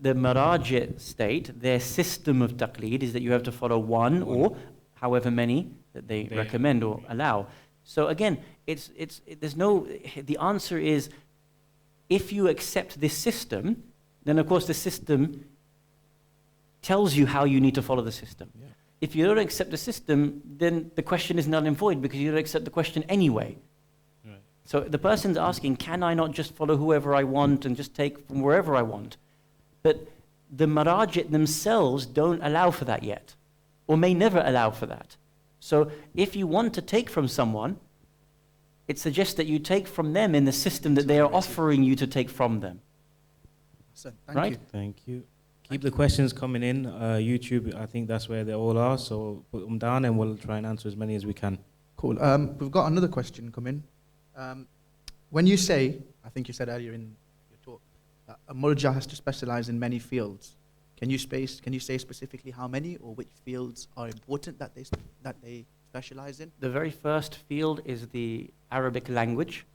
The maraji' state, their system of taqleed is that you have to follow one or however many that they recommend or allow. So again, the answer is, if you accept this system, then of course the system tells you how you need to follow the system. Yeah. If you don't accept the system, then the question is null and void, because you don't accept the question anyway. Right. So the person's asking, can I not just follow whoever I want and just take from wherever I want? But the maraji' themselves don't allow for that yet, or may never allow for that. So if you want to take from someone, it suggests that you take from them in the system that they are offering you to take from them. So, right? Thank you. Keep the questions coming in. YouTube, I think that's where they all are. So put them down and we'll try and answer as many as we can. Cool. We've got another question come in. When you say, I think you said earlier in your talk, a murja has to specialize in many fields. Can you say specifically how many or which fields are important that they specialize in? The very first field is the Arabic language,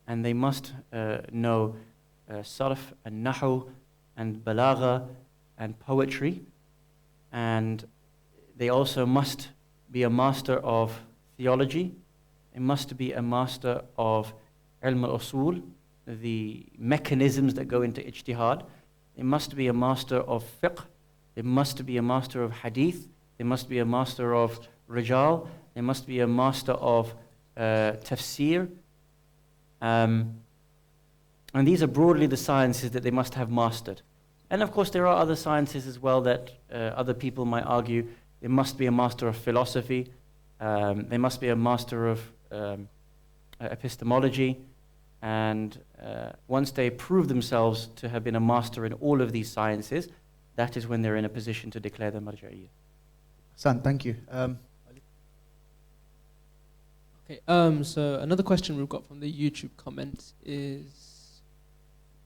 and they must know sarf and nahu and balagha and poetry, and they also must be a master of theology. They must be a master of ilm al-usul, the mechanisms that go into ijtihad. They must be a master of fiqh. They must be a master of hadith. They must be a master of rijal. They must be a master of tafsir. And these are broadly the sciences that they must have mastered. And of course, there are other sciences as well that other people might argue. They must be a master of philosophy. They must be a master of epistemology. And once they prove themselves to have been a master in all of these sciences, that is when they're in a position to declare the marja'iyah. Hassan, thank you. Okay, so another question we've got from the YouTube comments is,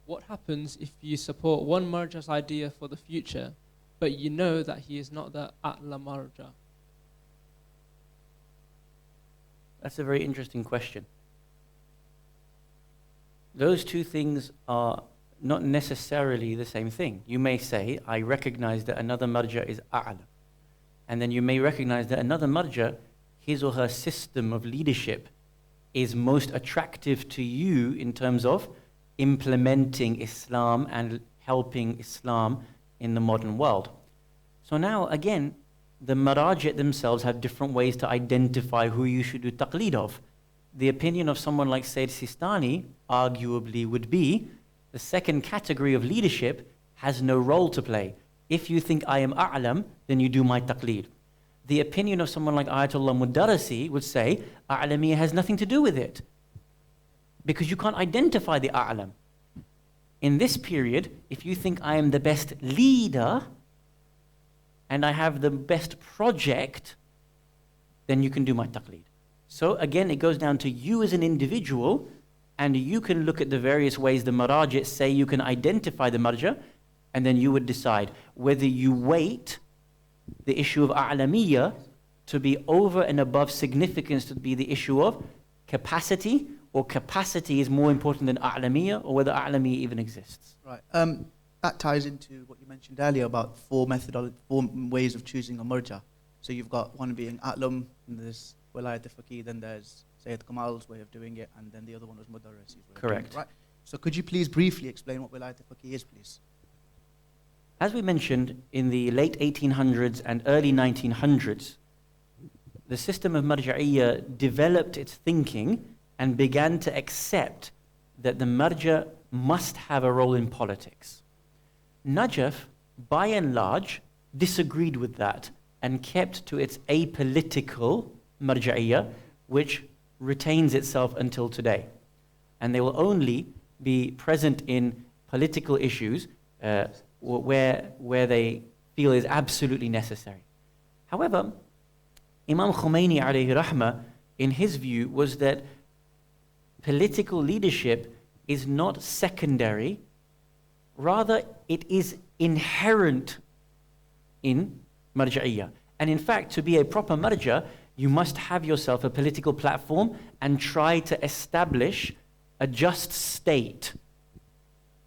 what happens if you support one marja's idea for the future, but you know that he is not the a'la marja? That's a very interesting question. Those two things are not necessarily the same thing. You may say, I recognize that another marja is a'la. And then you may recognize that another marja, his or her system of leadership, is most attractive to you in terms of implementing Islam and helping Islam in the modern world. So now, again, the marajit themselves have different ways to identify who you should do taqleed of. The opinion of someone like Sayyid Sistani arguably would be the second category of leadership has no role to play. If you think I am a'lam, then you do my taqleed. The opinion of someone like Ayatollah Mudarrisi would say a'lamiyya has nothing to do with it, because you can't identify the a'lam. In this period, if you think I am the best leader and I have the best project, then you can do my taqleed. So again, it goes down to you as an individual, and you can look at the various ways the marajit say you can identify the marja, and then you would decide whether you weight the issue of a'lamiyya to be over and above significance to be the issue of capacity, or capacity is more important than a'lamiyya, or whether a'lamiyya even exists. Right. That ties into what you mentioned earlier about four ways of choosing a marja. So you've got one being a'lam, and there's wilayat al-faqih, then there's Sayyid Kamal's way of doing it, and then the other one was Mudarrisi's way of doing it. Right. So could you please briefly explain what wilayat al-faqih is, please? As we mentioned, in the late 1800s and early 1900s, the system of marja'iyya developed its thinking and began to accept that the marja must have a role in politics. Najaf, by and large, disagreed with that and kept to its apolitical marja'iyya, which retains itself until today. And they will only be present in political issues where they feel is absolutely necessary. However, Imam Khomeini alayhi rahmah, in his view, was that political leadership is not secondary, rather it is inherent in marja'iyya. And in fact, to be a proper marja, you must have yourself a political platform and try to establish a just state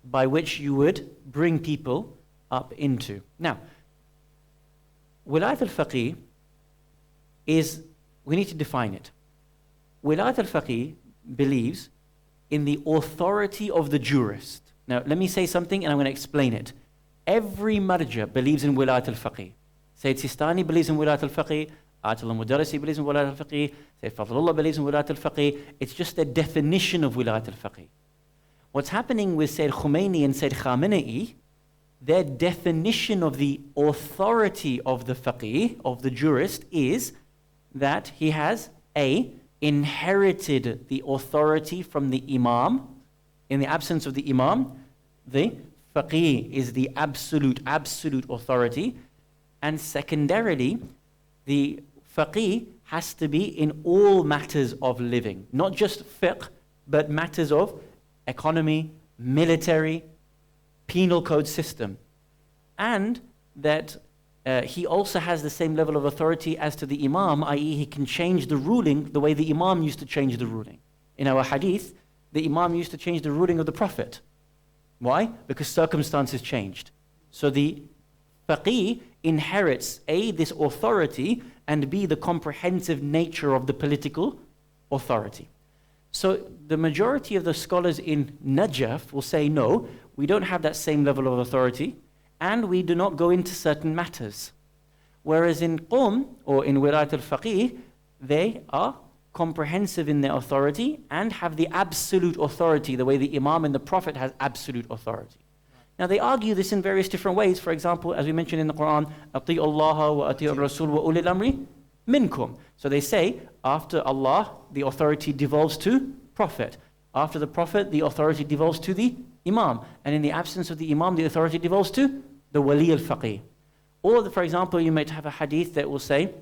by which you would bring people up into. Now, wilayat al-faqih is, we need to define it. Wilayat al-faqih believes in the authority of the jurist. Now, let me say something and I'm going to explain it. Every marja believes in wilayat al-faqih. Sayyid Sistani believes in wilayat al-faqih. Ayatollah Mudarrisi believes in wilayat al-faqih. Sayyid Fadlullah believes in wilayat al-faqih. It's just a definition of wilayat al-faqih. What's happening with Sayyid Khomeini and Sayyid Khamenei, their definition of the authority of the faqih, of the jurist, is that he has inherited the authority from the imam. In the absence of the imam, the faqih is the absolute authority. And secondarily, the faqih has to be in all matters of living, not just fiqh, but matters of economy, military, penal code system. And that he also has the same level of authority as to the imam, i.e. he can change the ruling the way the imam used to change the ruling. In our hadith, the imam used to change the ruling of the Prophet. Why? Because circumstances changed. So the faqih inherits A, this authority, and B, the comprehensive nature of the political authority. So the majority of the scholars in Najaf will say, no, we don't have that same level of authority, and we do not go into certain matters. Whereas in Qum, or in Wilayat al-Faqih, they are comprehensive in their authority and have the absolute authority, the way the Imam and the Prophet has absolute authority. Now they argue this in various different ways. For example, as we mentioned in the Quran, أَطِيعُ اللَّهَ وَأَطِيعُ الرَّسُولُ وَأُولِي الْأَمْرِ مِنْكُمْ. So they say, after Allah, the authority devolves to Prophet. After the Prophet, the authority devolves to the Imam. And in the absence of the Imam, the authority devolves to the Wali al-Faqih. Or, for example, you might have a hadith that will say,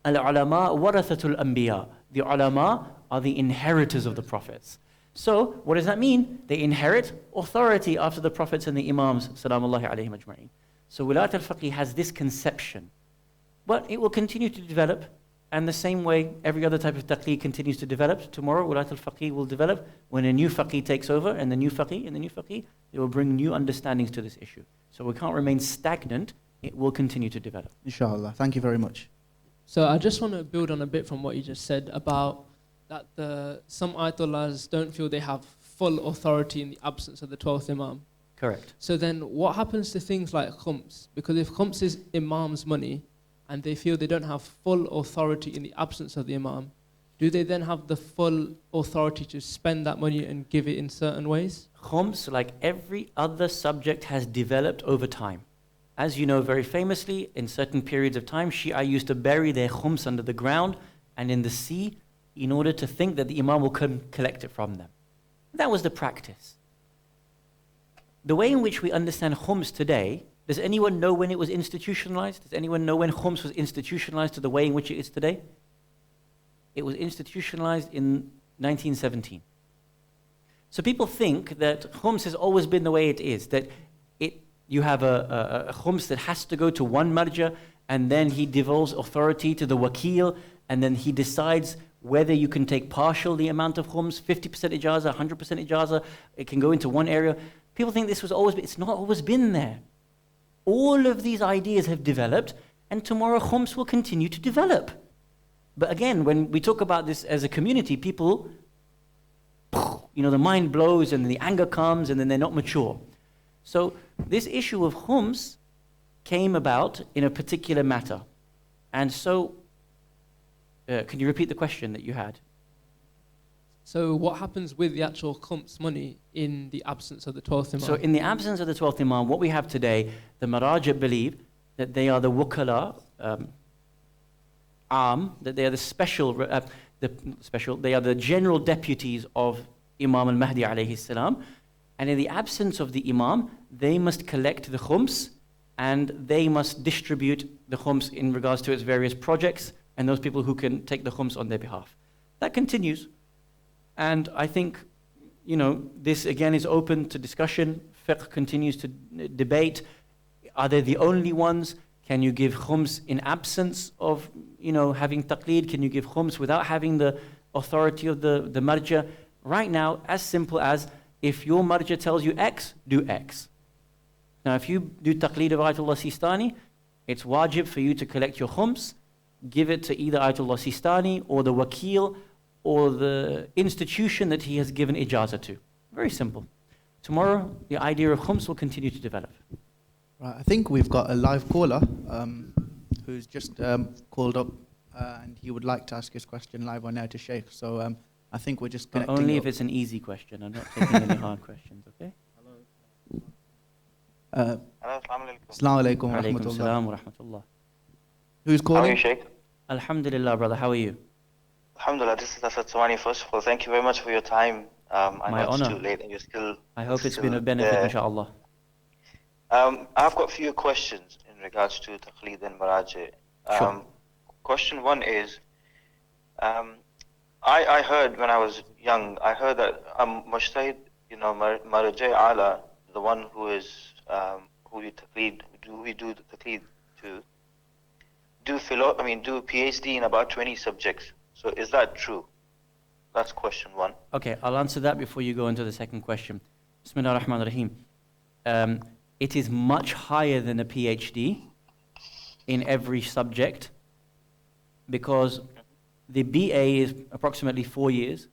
Al-ulama warathatul anbiya. The ulama are the inheritors of the prophets. So, what does that mean? They inherit authority after the prophets and the imams, salamullahi alayhim ajma'in. So, Wilayat al-Faqih has this conception. But it will continue to develop, and the same way every other type of taqlid continues to develop. Tomorrow, Wilayat al-Faqih will develop when a new faqih takes over, and the new faqih, they will bring new understandings to this issue. So, we can't remain stagnant. It will continue to develop. Inshallah. Thank you very much. So I just want to build on a bit from what you just said about that some Ayatollahs don't feel they have full authority in the absence of the 12th Imam. Correct. So then what happens to things like khums? Because if khums is Imam's money and they feel they don't have full authority in the absence of the Imam, do they then have the full authority to spend that money and give it in certain ways? Khums, like every other subject, has developed over time. As you know very famously, in certain periods of time, Shia used to bury their khums under the ground and in the sea in order to think that the Imam will come collect it from them. That was the practice. The way in which we understand khums today, does anyone know when it was institutionalized? Does anyone know when khums was institutionalized to the way in which it is today? It was institutionalized in 1917. So people think that khums has always been the way it is, that you have a khums that has to go to one marja, and then he devolves authority to the wakil, and then he decides whether you can take partial the amount of khums, 50% ijazah, 100% ijazah, it can go into one area. People think this was always, it's not always been there. All of these ideas have developed, and tomorrow khums will continue to develop. But again, when we talk about this as a community, people, the mind blows and the anger comes and then they're not mature. So this issue of khums came about in a particular matter. And so, can you repeat the question that you had? So what happens with the actual khums money in the absence of the 12th Imam? So in the absence of the 12th Imam, what we have today, the Maraja believe that they are the wukala, that they are the special, they are the general deputies of Imam al-Mahdi alayhi salam. And in the absence of the Imam, they must collect the khums and they must distribute the khums in regards to its various projects and those people who can take the khums on their behalf. That continues. And I think, this again is open to discussion. Fiqh continues to debate. Are they the only ones? Can you give khums in absence of, having taqleed? Can you give khums without having the authority of the marja? Right now, as simple as, if your marja tells you X, do X. Now, if you do taqleed of Ayatollah Sistani, it's wajib for you to collect your khums, give it to either Ayatollah Sistani or the wakil or the institution that he has given ijazah to. Very simple. Tomorrow, the idea of khums will continue to develop. Right, I think we've got a live caller who's just called up and he would like to ask his question live on air to Sheikh. So I think we're just connecting. Only if it's an easy question. I'm not taking any hard questions, okay? Hello, assalamu alaikum. Assalamu alaikum wa Alaikum rahmatullah. salam wa rahmatullah. Who's How are calling? you, Sheikh? Alhamdulillah, brother. How are you? Alhamdulillah, this is Asad Sawani. First of all, thank you very much for your time. I My know it's honor. too late and you're still. I hope it's still been a benefit, there. inshallah. I've got a few questions in regards to Taqleed and Maraji. Sure. Question one is, I heard when I was young, I heard that Mujtahid, Maraji Ala, the one who is who we taqleed, we do the taqleed to, do PhD in about 20 subjects. So is that true? That's question one. Okay, I'll answer that before you go into the second question. Bismillah ar-Rahman ar-Rahim. It is much higher than a PhD in every subject because the BA is approximately 4 years,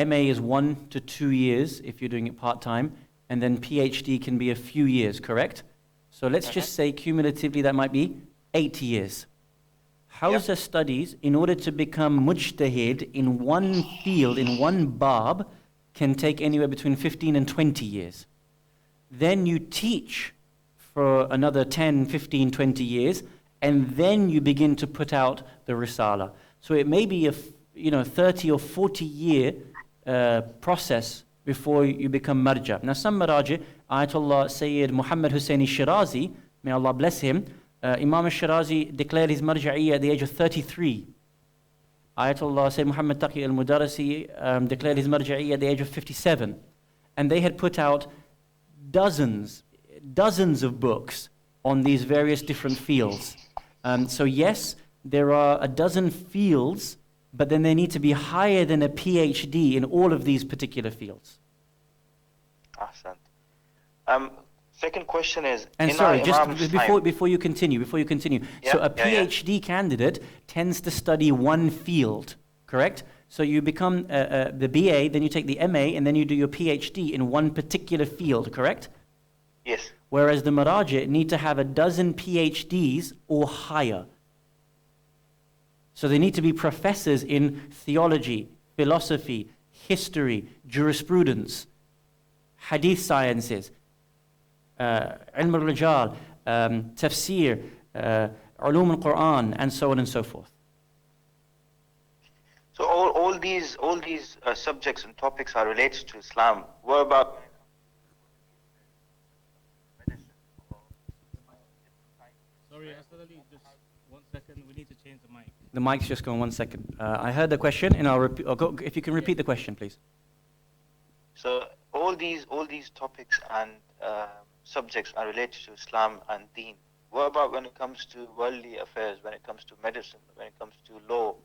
MA is 1 to 2 years if you're doing it part-time, and then PhD can be a few years, correct? So let's just say cumulatively that might be 8 years. Hausa studies, in order to become mujtahid in one field, in one bab, can take anywhere between 15 and 20 years. Then you teach for another 10, 15, 20 years, and then you begin to put out the risala. So it may be a 30 or 40 year process before you become marja. Now some maraji, Ayatollah Sayyid Muhammad Husayn Shirazi, may Allah bless him, Imam al-Shirazi declared his marja'iyya at the age of 33. Ayatollah Sayyid Muhammad Taqi al-Mudarrisi declared his marja'iyya at the age of 57. And they had put out dozens of books on these various different fields. So yes, there are a dozen fields, but then they need to be higher than a PhD in all of these particular fields. Ahsan. Second question is, and sorry, just before you continue, so a PhD candidate tends to study one field, correct? So you become the BA, then you take the MA, and then you do your PhD in one particular field, correct? Yes. Whereas the Maraji need to have a dozen PhDs or higher. So they need to be professors in theology, philosophy, history, jurisprudence, hadith sciences, ilm al-rijal, tafsir, ulum al-Quran, and so on and so forth. So all these subjects and topics are related to Islam. What about Sorry, Asad, just 1 second. We need to change the mic. The mic's just gone 1 second. I heard the question, and I'll repeat. If you can repeat the question, please. So all these topics and subjects are related to Islam and Deen. What about when it comes to worldly affairs, when it comes to medicine, when it comes to law?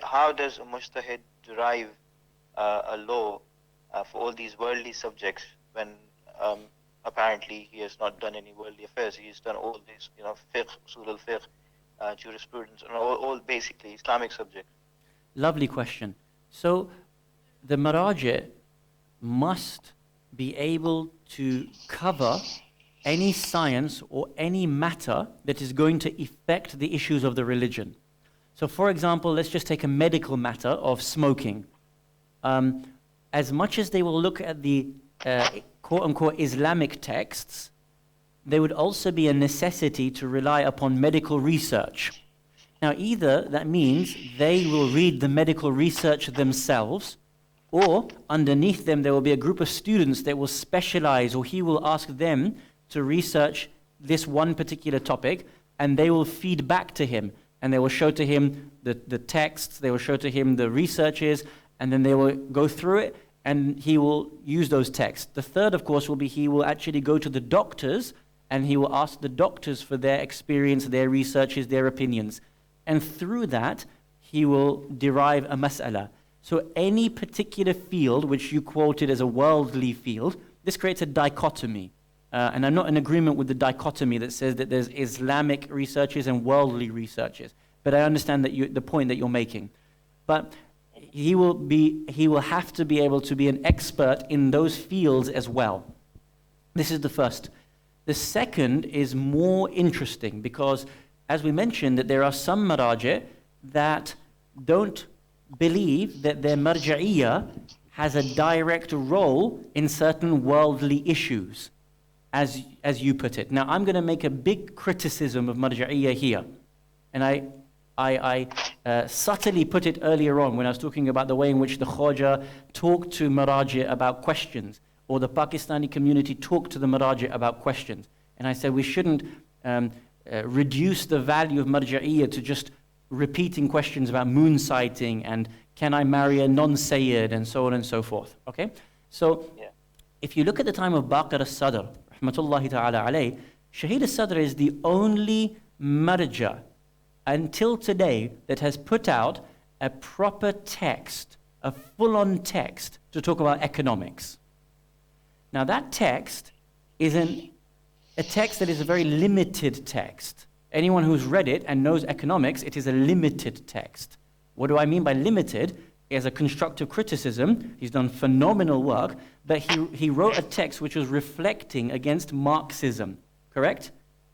How does a mujtahid derive a law for all these worldly subjects when apparently he has not done any worldly affairs? He's done all this, fiqh, usul al-fiqh, jurisprudence, and all basically Islamic subjects. Lovely question. So the maraji must be able to cover any science or any matter that is going to affect the issues of the religion. So for example, let's just take a medical matter of smoking. As much as they will look at the quote-unquote Islamic texts, there would also be a necessity to rely upon medical research. Now either that means they will read the medical research themselves, or underneath them there will be a group of students that will specialize, or he will ask them to research this one particular topic, and they will feed back to him, and they will show to him the texts, they will show to him the researches, and then they will go through it, and he will use those texts. The third, of course, will be he will actually go to the doctors, and he will ask the doctors for their experience, their researches, their opinions. And through that, he will derive a mas'ala. So any particular field which you quoted as a worldly field, this creates a dichotomy. And I'm not in agreement with the dichotomy that says that there's Islamic researches and worldly researches. But I understand that the point that you're making. But he will have to be able to be an expert in those fields as well. This is the first. The second is more interesting because, as we mentioned, that there are some maraji that don't believe that their marja'iyya has a direct role in certain worldly issues, as you put it. Now, I'm going to make a big criticism of marja'iyya here. And I subtly put it earlier on when I was talking about the way in which the Khoja talked to maraji about questions, or the Pakistani community talked to the maraji about questions. And I said we shouldn't reduce the value of marja'iyya to just repeating questions about moon sighting and can I marry a non-Sayyid and so on and so forth. Okay? So, if you look at the time of Baqir al-Sadr, rahmatullahi ta'ala alayh, Shaheed al-Sadr is the only marja until today that has put out a proper text, a full-on text to talk about economics. Now that text is a text that is a very limited text. Anyone who's read it and knows economics, it is a limited text. What do I mean by limited? as a constructive criticism. He's done phenomenal work, but he wrote a text which was reflecting against Marxism, correct?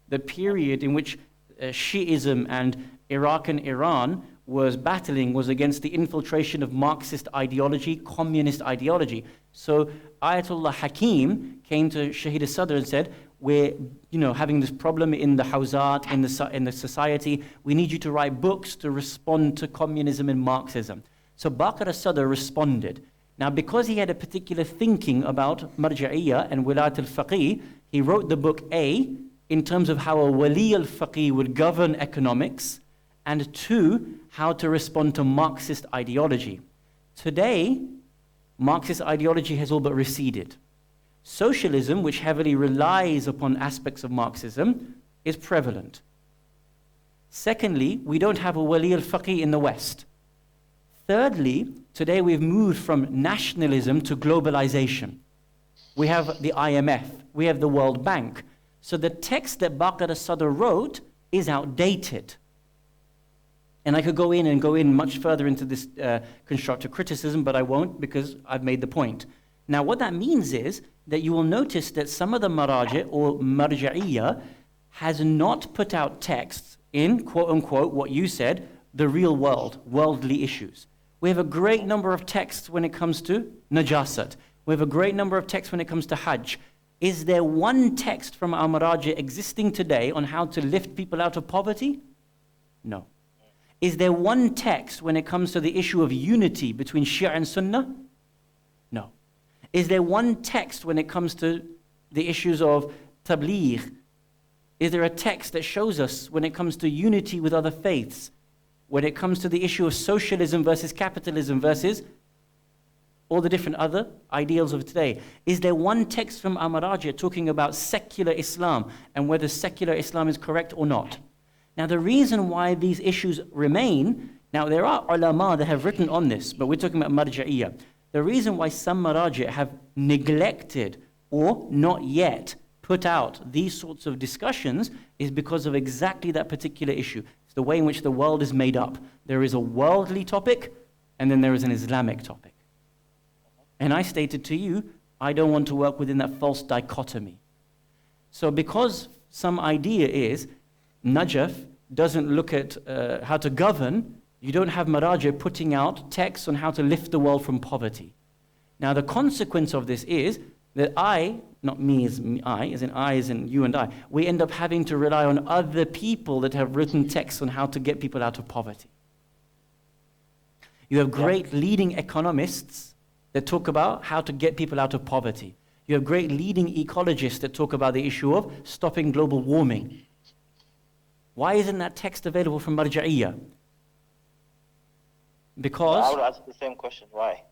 The period in which Shi'ism and Iraq and Iran was battling was against the infiltration of Marxist ideology, communist ideology. So Ayatollah Hakim came to Shahid al-Sadr and said, we're having this problem in the Hawzat, in the society. We need you to write books to respond to communism and Marxism. So Baqir al-Sadr responded. Now, because he had a particular thinking about Marja'iyya and Wilayat al-Faqih, he wrote the book A in terms of how a Wali al-Faqih would govern economics, and 2, how to respond to Marxist ideology. Today, Marxist ideology has all but receded. Socialism, which heavily relies upon aspects of Marxism, is prevalent. Secondly, we don't have a Wali al-Faqih in the West. Thirdly, today we've moved from nationalism to globalization. We have the IMF, we have the World Bank. So the text that Baqir al-Sadr wrote is outdated. And I could go in much further into this constructive criticism, but I won't because I've made the point. Now what that means is that you will notice that some of the maraji or marja'iyya has not put out texts in, quote unquote, what you said, the real world, worldly issues. We have a great number of texts when it comes to najasat. We have a great number of texts when it comes to hajj. Is there one text from our maraji existing today on how to lift people out of poverty? No. Is there one text when it comes to the issue of unity between Shia and Sunnah? No. Is there one text when it comes to the issues of tabligh? Is there a text that shows us when it comes to unity with other faiths? When it comes to the issue of socialism versus capitalism versus all the different other ideals of today? Is there one text from Amaraja talking about secular Islam and whether secular Islam is correct or not? Now the reason why these issues remain, now there are ulama that have written on this, but we're talking about marja'iyya. The reason why some maraji have neglected or not yet put out these sorts of discussions is because of exactly that particular issue. It's the way in which the world is made up. There is a worldly topic and then there is an Islamic topic. And I stated to you, I don't want to work within that false dichotomy. So because some idea is Najaf doesn't look at how to govern, you don't have Maraja putting out texts on how to lift the world from poverty. Now the consequence of this is that I, not me as I, as in you and I, we end up having to rely on other people that have written texts on how to get people out of poverty. You have great leading economists that talk about how to get people out of poverty. You have great leading ecologists that talk about the issue of stopping global warming. Why isn't that text available from Marja'iyya? Because I would ask the same question. Why?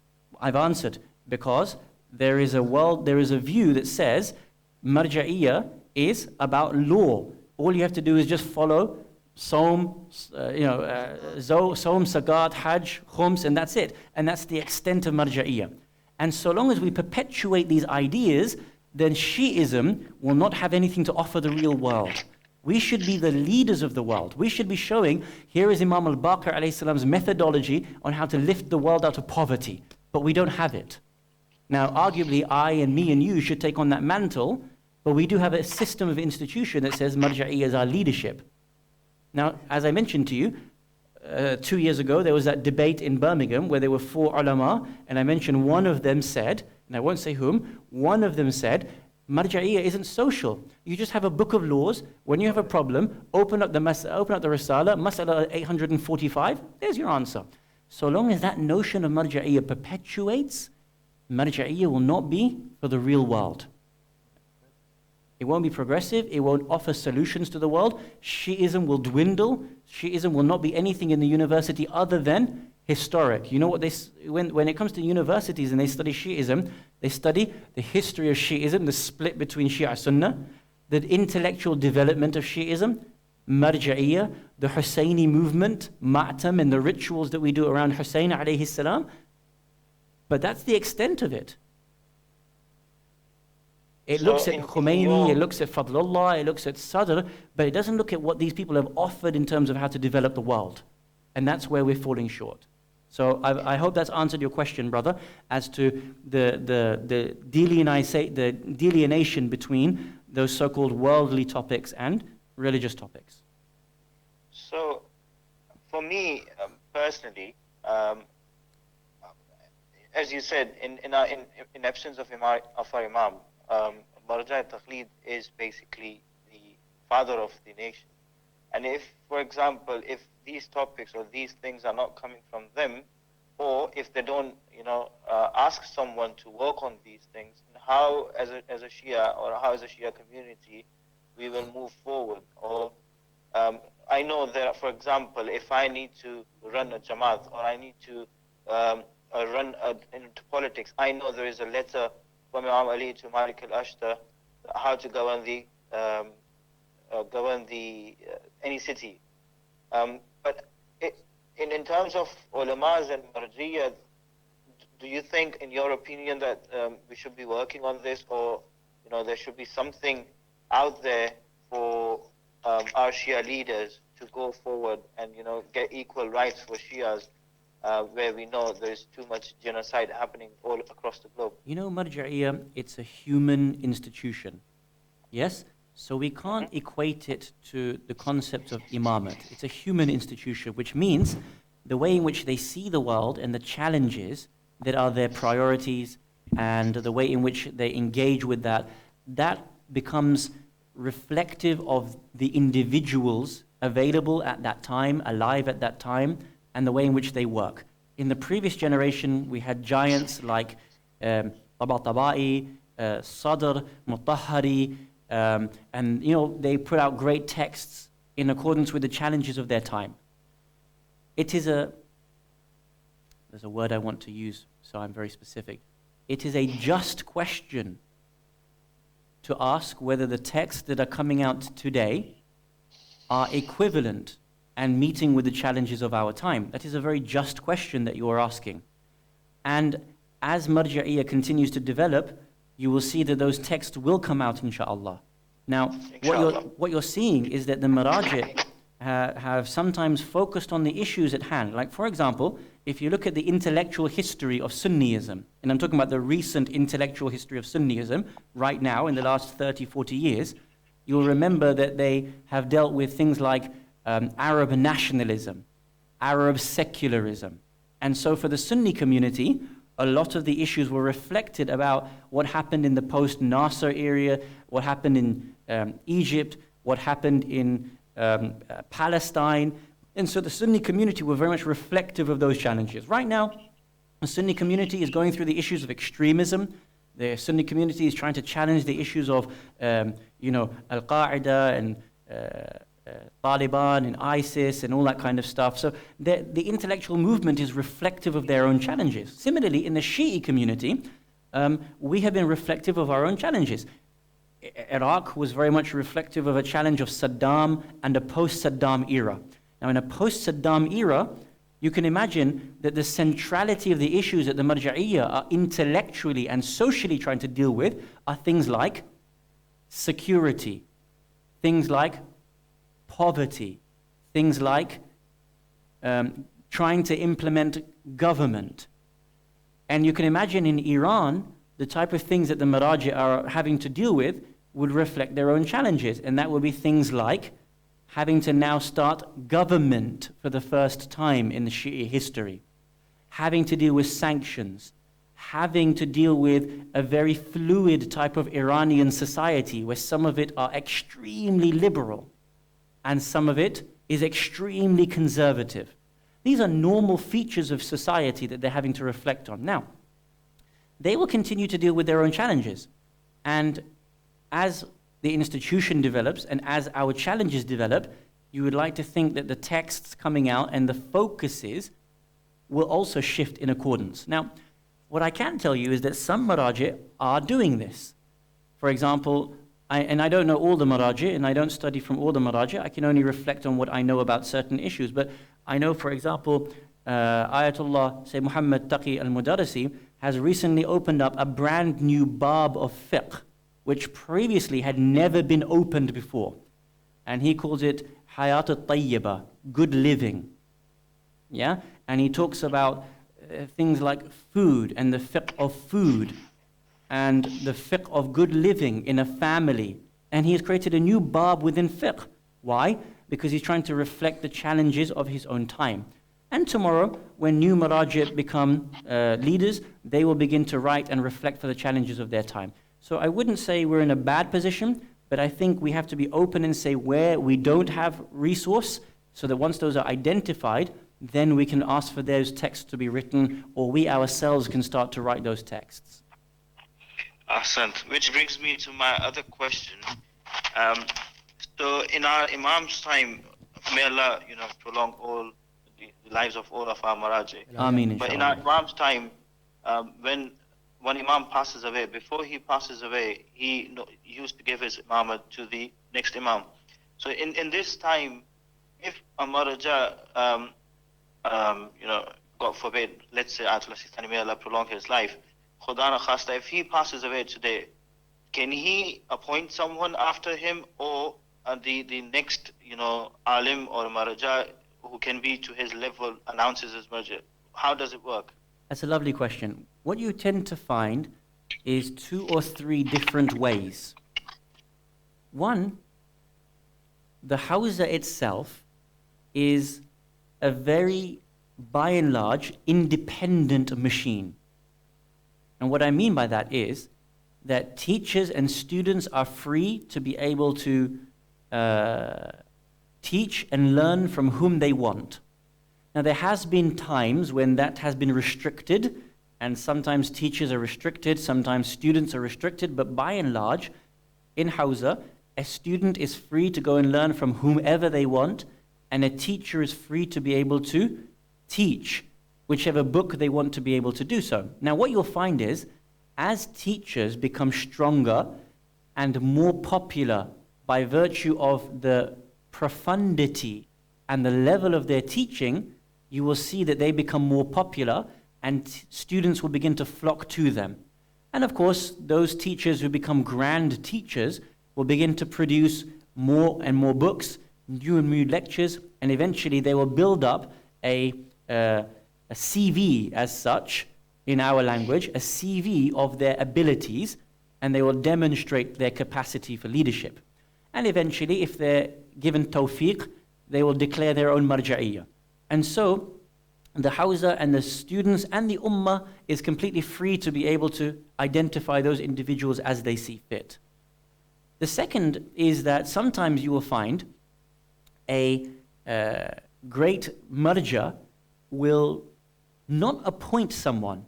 I've answered. Because there is a view that says Marja'iyya is about law. All you have to do is just follow Sawm, Sagat, Hajj, Khums, and that's it. And that's the extent of Marja'iyya. And so long as we perpetuate these ideas, then Shi'ism will not have anything to offer the real world. We should be the leaders of the world. We should be showing, here is Imam al-Baqir alayhi salam's methodology on how to lift the world out of poverty. But we don't have it. Now, arguably, I and me and you should take on that mantle, but we do have a system of institution that says Marja'iyya is our leadership. Now, as I mentioned to you, 2 years ago, there was that debate in Birmingham where there were 4 ulama, and I mentioned one of them said, and I won't say whom, one of them said, Marja'iyya isn't social. You just have a book of laws. When you have a problem, open up the Risala, Mas'ala 845, there's your answer. So long as that notion of Marja'iyya perpetuates, Marja'iyya will not be for the real world. It won't be progressive. It won't offer solutions to the world. Shi'ism will dwindle. Shi'ism will not be anything in the university other than historic. You know what when it comes to universities and they study Shi'ism, they study the history of Shi'ism, the split between Shia Sunnah, the intellectual development of Shi'ism, Marja'iyya, the Husayni movement, Ma'tam, and the rituals that we do around Husayn alayhi salam. But that's the extent of it. It looks at Khomeini, it looks at Fadlullah, it looks at Sadr, but it doesn't look at what these people have offered in terms of how to develop the world. And that's where we're falling short. So I hope that's answered your question, brother, as to the delineation between those so-called worldly topics and religious topics. So, for me personally, as you said, in absence of our Imam, Marja Taqleed is basically the father of the nation. And if, for example, if these topics or these things are not coming from them, or if they don't, ask someone to work on these things, how, as a Shia or how as a Shia community, we will move forward? Or I know that, for example, if I need to run a Jamaat or I need to run into politics, I know there is a letter from Imam Ali to Malik al-Ashtar how to govern any city. But in terms of ulamas and marjiyah, do you think, in your opinion, that we should be working on this, or there should be something out there for our Shia leaders to go forward and get equal rights for Shias, where we know there is too much genocide happening all across the globe? Marja'iyah, it's a human institution. Yes? So we can't equate it to the concept of imamate. It's a human institution, which means the way in which they see the world and the challenges that are their priorities and the way in which they engage with that becomes reflective of the individuals available at that time, alive at that time, and the way in which they work. In the previous generation, we had giants like Tabatabai, Sadr, Mutahari, and they put out great texts in accordance with the challenges of their time. There's a word I want to use, so I'm very specific. It is a just question to ask whether the texts that are coming out today are equivalent and meeting with the challenges of our time. That is a very just question that you are asking. And as Marja'iyah continues to develop, you will see that those texts will come out, inshaAllah. Now, what you're seeing is that the Maraji' have sometimes focused on the issues at hand. Like, for example, if you look at the intellectual history of Sunniism, and I'm talking about the recent intellectual history of Sunniism right now in the last 30, 40 years, you'll remember that they have dealt with things like Arab nationalism, Arab secularism. And so for the Sunni community, a lot of the issues were reflected about what happened in the post-Nasser area, what happened in Egypt, what happened in Palestine. And so the Sunni community were very much reflective of those challenges. Right now, the Sunni community is going through the issues of extremism. The Sunni community is trying to challenge the issues of, Al-Qaeda and Taliban and ISIS and all that kind of stuff. So the intellectual movement is reflective of their own challenges. Similarly, in the Shi'i community, we have been reflective of our own challenges. Iraq was very much reflective of a challenge of Saddam and a post-Saddam era. Now, in a post-Saddam era, you can imagine that the centrality of the issues that the Marja'iyah are intellectually and socially trying to deal with are things like security, things like poverty, things like trying to implement government. And you can imagine in Iran, the type of things that the Maraji' are having to deal with would reflect their own challenges. And that would be things like having to now start government for the first time in the Shi'i history, having to deal with sanctions, having to deal with a very fluid type of Iranian society where some of it are extremely liberal and some of it is extremely conservative. These are normal features of society that they're having to reflect on. Now, they will continue to deal with their own challenges. And as the institution develops and as our challenges develop, you would like to think that the texts coming out and the focuses will also shift in accordance. Now, what I can tell you is that some Maraji' are doing this. For example, I don't know all the Maraji' and I don't study from all the Maraji'. I can only reflect on what I know about certain issues. But I know, for example, Ayatollah Sayyid Muhammad Taqi al-Mudarrisi has recently opened up a brand new bab of fiqh, which previously had never been opened before. And he calls it Hayat al-Tayyiba, good living. Yeah? and he talks about things like food and the fiqh of food and the fiqh of good living in a family. And he has created a new bab within fiqh. Why? Because he's trying to reflect the challenges of his own time. And tomorrow, when new maraji' become leaders, they will begin to write and reflect for the challenges of their time. So I wouldn't say we're in a bad position, but I think we have to be open and say where we don't have resource, so that once those are identified, then we can ask for those texts to be written, or we ourselves can start to write those texts. Ahsant. Which brings me to my other question. So in our Imam's time, may Allah, prolong all the lives of all of our maraji. Ameen, But in our Imam's time, when one Imam passes away, before he passes away, he used to give his imamah to the next Imam. So in this time, if a maraja, God forbid, let's say Ayatollah Sistani, may Allah prolong his life, Khuda na khasta, if he passes away today, can he appoint someone after him, or the next, alim or maraja who can be to his level announces his marja? How does it work? That's a lovely question. What you tend to find is 2 or 3 different ways. One, the hawza itself is a very, by and large, independent machine. And what I mean by that is that teachers and students are free to be able to teach and learn from whom they want. Now, there has been times when that has been restricted, and sometimes teachers are restricted, sometimes students are restricted, but by and large, in Hawza, a student is free to go and learn from whomever they want, and a teacher is free to be able to teach whichever book they want to be able to do so. Now, what you'll find is, as teachers become stronger and more popular by virtue of the profundity and the level of their teaching, you will see that they become more popular and students will begin to flock to them. And of course, those teachers who become grand teachers will begin to produce more and more books, new and new lectures, and eventually they will build up a CV as such, in our language, a CV of their abilities, and they will demonstrate their capacity for leadership. And eventually, if they're given tawfiq, they will declare their own marja'iyah. And so, the Hawza and the students and the Ummah is completely free to be able to identify those individuals as they see fit. The second is that sometimes you will find a great marja will not appoint someone,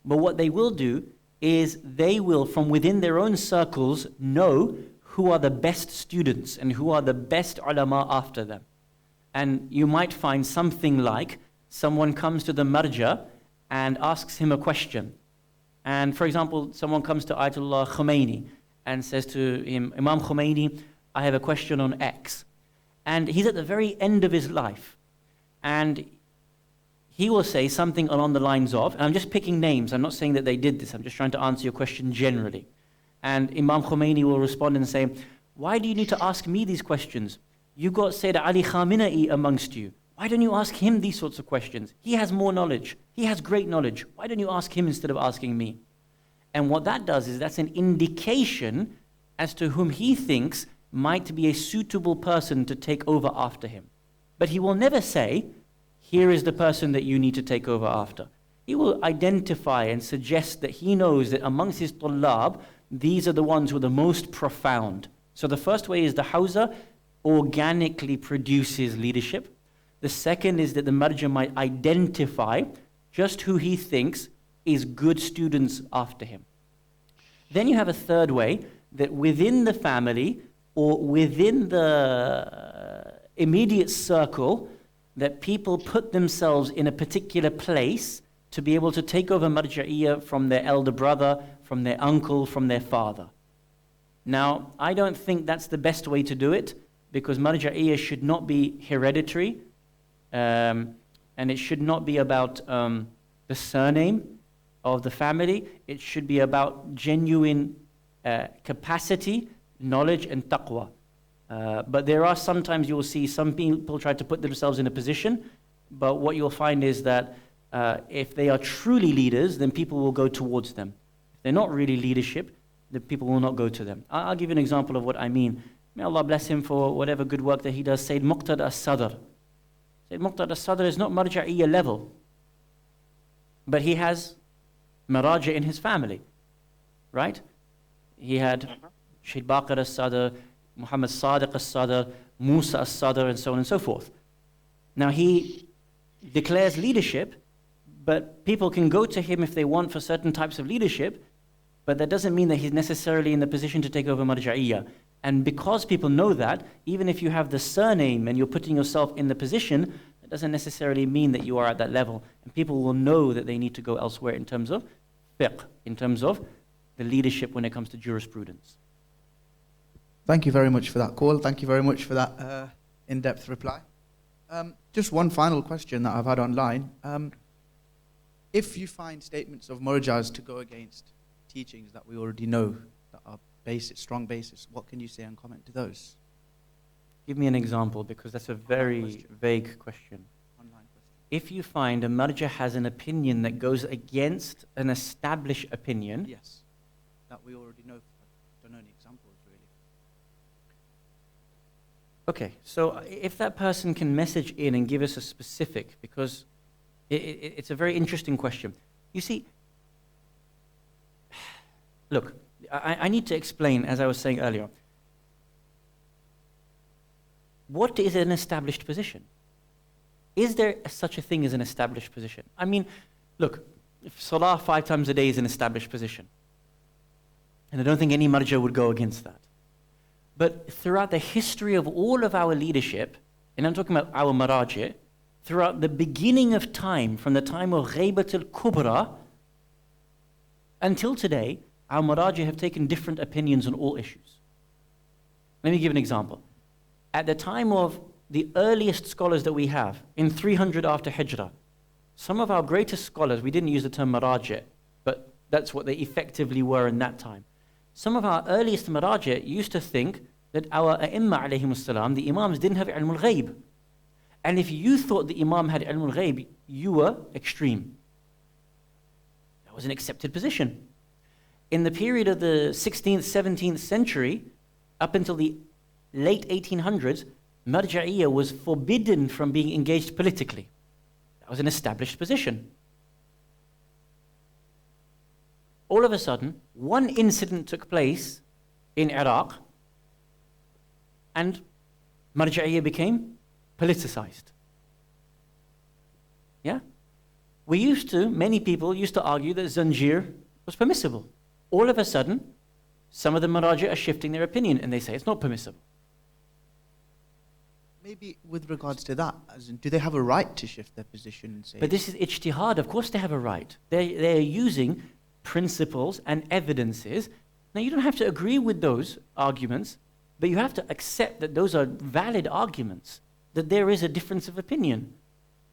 but what they will do is they will, from within their own circles, know who are the best students and who are the best ulama after them. And you might find something like someone comes to the marja and asks him a question. And for example, someone comes to Ayatollah Khomeini and says to him, Imam Khomeini, I have a question on X. And he's at the very end of his life. And he will say something along the lines of, and I'm just picking names, I'm not saying that they did this, I'm just trying to answer your question generally. And Imam Khomeini will respond and say, why do you need to ask me these questions? You've got Sayyid Ali Khamenei amongst you. Why don't you ask him these sorts of questions? He has more knowledge. He has great knowledge. Why don't you ask him instead of asking me? And what that does is that's an indication as to whom he thinks might be a suitable person to take over after him. But he will never say, here is the person that you need to take over after. He will identify and suggest that he knows that amongst his tullab, these are the ones who are the most profound. So the first way is the Hawza organically produces leadership. The second is that the marja might identify just who he thinks is good students after him. Then you have a third way, that within the family or within the immediate circle, that people put themselves in a particular place to be able to take over marja'iyah from their elder brother, from their uncle, from their father. Now, I don't think that's the best way to do it, because marja'iyah should not be hereditary, and it should not be about the surname of the family. It should be about genuine capacity, knowledge, and taqwa. But there are sometimes you will see some people try to put themselves in a position But what you'll find is that if they are truly leaders, then people will go towards them. If they're not really leadership, then people will not go to them. I'll give you an example of what I mean. May Allah bless him for whatever good work that he does. Sayyid Muqtada as-Sadr. Sayyid Muqtada as-Sadr is not marja'iyya level, but he has maraja in his family, right? He had Shaykh Baqir as-Sadr, Muhammad Sadiq as-Sadr, Musa as-Sadr, and so on and so forth. Now he declares leadership, but people can go to him if they want for certain types of leadership, but that doesn't mean that he's necessarily in the position to take over marja'iyya. And because people know that, even if you have the surname and you're putting yourself in the position, that doesn't necessarily mean that you are at that level. And people will know that they need to go elsewhere in terms of fiqh, in terms of the leadership when it comes to jurisprudence. Thank you very much for that call. Thank you very much for that in-depth reply. Just one final question that I've had online. If you find statements of marjas to go against teachings that we already know, that are strong basis, what can you say and comment to those? Give me an example, because that's a very vague question. Online question. If you find a marja has an opinion that goes against an established opinion, Yes, that we already know. I don't know any examples really. okay, so if that person can message in and give us a specific, because it's a very interesting question. You see, look, I need to explain, as I was saying earlier, what is an established position? Is there such a thing as an established position? I mean, look, if Salah 5 times a day is an established position, and I don't think any marja would go against that. But throughout the history of all of our leadership, and I'm talking about our maraji, throughout the beginning of time, from the time of Ghaybat al-Kubra until today, our maraji have taken different opinions on all issues. Let me give an example. At the time of the earliest scholars that we have, in 300 after Hijrah, some of our greatest scholars, we didn't use the term maraji, but that's what they effectively were in that time. Some of our earliest maraji used to think that our a'imma alayhimus salam, the imams, didn't have ilm al-ghayb. And if you thought the imam had ilm al-ghayb, you were extreme. That was an accepted position. In the period of the 16th, 17th century, up until the late 1800s, marja'iyya was forbidden from being engaged politically. That was an established position. All of a sudden, one incident took place in Iraq, and marja'iyya became politicized. Yeah? Many people used to argue that zanjir was permissible. All of a sudden, some of the maraji are shifting their opinion and they say it's not permissible. Maybe with regards to that, as in, do they have a right to shift their position and say? But this is ijtihad. Of course they have a right. They're using principles and evidences. Now you don't have to agree with those arguments, but you have to accept that those are valid arguments, that there is a difference of opinion.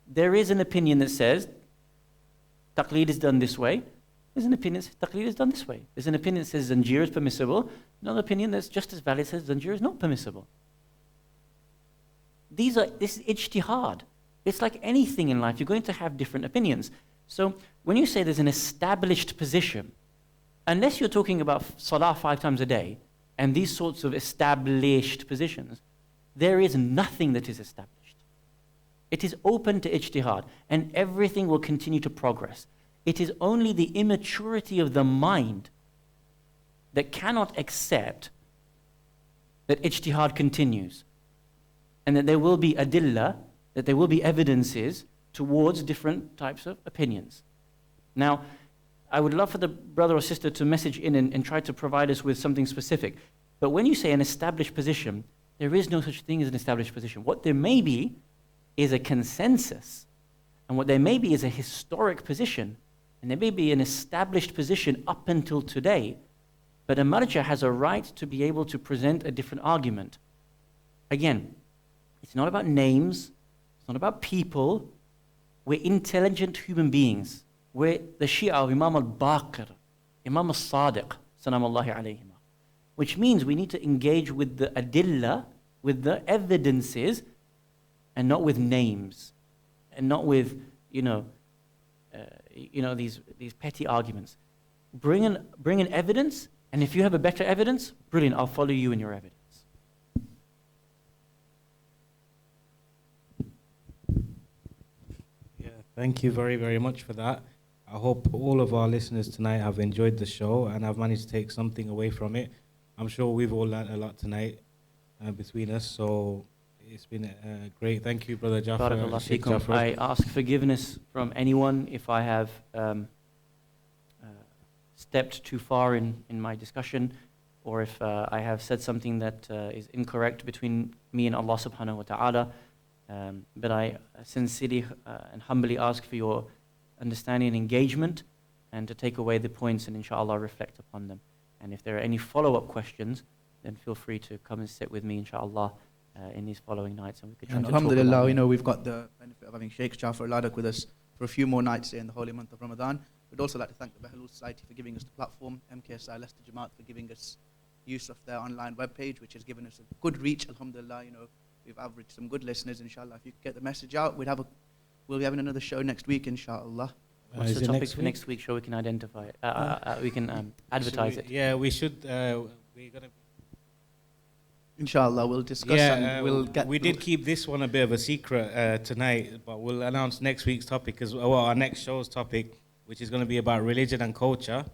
There is an opinion that says taqleed is done this way. There's an opinion that says taqleed is done this way. There's an opinion that says zanjir is permissible. Another opinion that's just as valid says zanjir is not permissible. This is ijtihad. It's like anything in life. You're going to have different opinions. So when you say there's an established position, unless you're talking about salah 5 times a day and these sorts of established positions, there is nothing that is established. It is open to ijtihad, and everything will continue to progress. It is only the immaturity of the mind that cannot accept that ijtihad continues, and that there will be adillah, that there will be evidences towards different types of opinions. Now, I would love for the brother or sister to message in and try to provide us with something specific. But when you say an established position, there is no such thing as an established position. What there may be is a consensus, and what there may be is a historic position, and there may be an established position up until today, but a marja has a right to be able to present a different argument. Again, it's not about names, it's not about people. We're intelligent human beings. We're the Shia of Imam al-Baqir, Imam al-Sadiq, salamullahi alayhima, which means we need to engage with the adillah, with the evidences, and not with names. and not with, these petty arguments. Bring in evidence, and if you have a better evidence, brilliant, I'll follow you in your evidence. Yeah, thank you very, very much for that. I hope all of our listeners tonight have enjoyed the show and have managed to take something away from it. I'm sure we've all learned a lot tonight between us, so it's been great. Thank you, Brother Jafar. Barakallah Sheikh feekum. Jafar. I ask forgiveness from anyone if I have stepped too far in my discussion, or if I have said something that is incorrect between me and Allah subhanahu wa ta'ala. But I sincerely and humbly ask for your understanding and engagement, and to take away the points and inshallah reflect upon them. And if there are any follow-up questions, then feel free to come and sit with me inshallah in these following nights, and we could try And to talk about alhamdulillah, them. we've got the benefit of having Sheikh Jafar Ladak with us for a few more nights in the holy month of Ramadan. We'd also like to thank the Ahlulbayt Society for giving us the platform, MKSI Leicester Jamaat for giving us use of their online webpage, which has given us a good reach. Alhamdulillah, we've averaged some good listeners. Inshallah, if you could get the message out, we'll be having another show next week, inshallah. What's the topic for next week? So we can identify it. We can advertise it. Yeah, we should. We're gonna. Inshallah, we'll discuss and we'll get. We did keep this one a bit of a secret tonight, but we'll announce next week's topic our next show's topic, which is going to be about religion and culture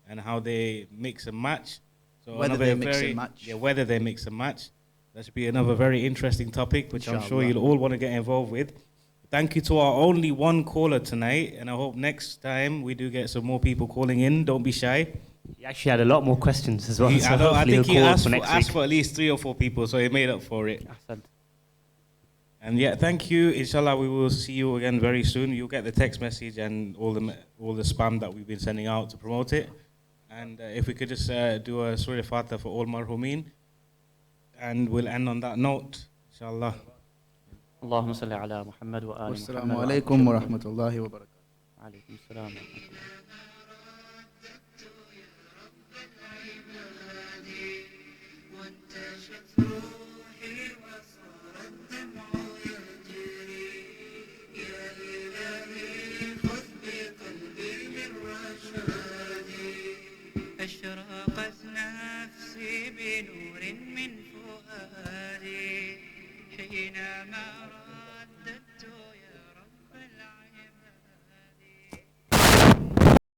and how they mix and match. So whether they mix and match. Yeah, whether they mix and match. That should be another very interesting topic, which Inshallah. I'm sure you'll all want to get involved with. Thank you to our only one caller tonight, and I hope next time we do get some more people calling in. Don't be shy. He actually had a lot more questions as well. So I think he asked for for at least 3 or 4 people, so he made up for it. Ahsan. And yeah, thank you. Inshallah, we will see you again very soon. You'll get the text message and all the spam that we've been sending out to promote it. And if we could just do a Surah Fatiha for all marhumin, and we'll end on that note, inshallah. اللهم صل على محمد وآل محمد. Wassalamu alaikum wa rahmatullahi wa barakatuh. عليكم السلام ورحمة الله. وانتشت روحي وصار الدمع يجري يا إلهي خذ بقلبي من رشادي أشرقت نفسي بنور من فؤادي حينما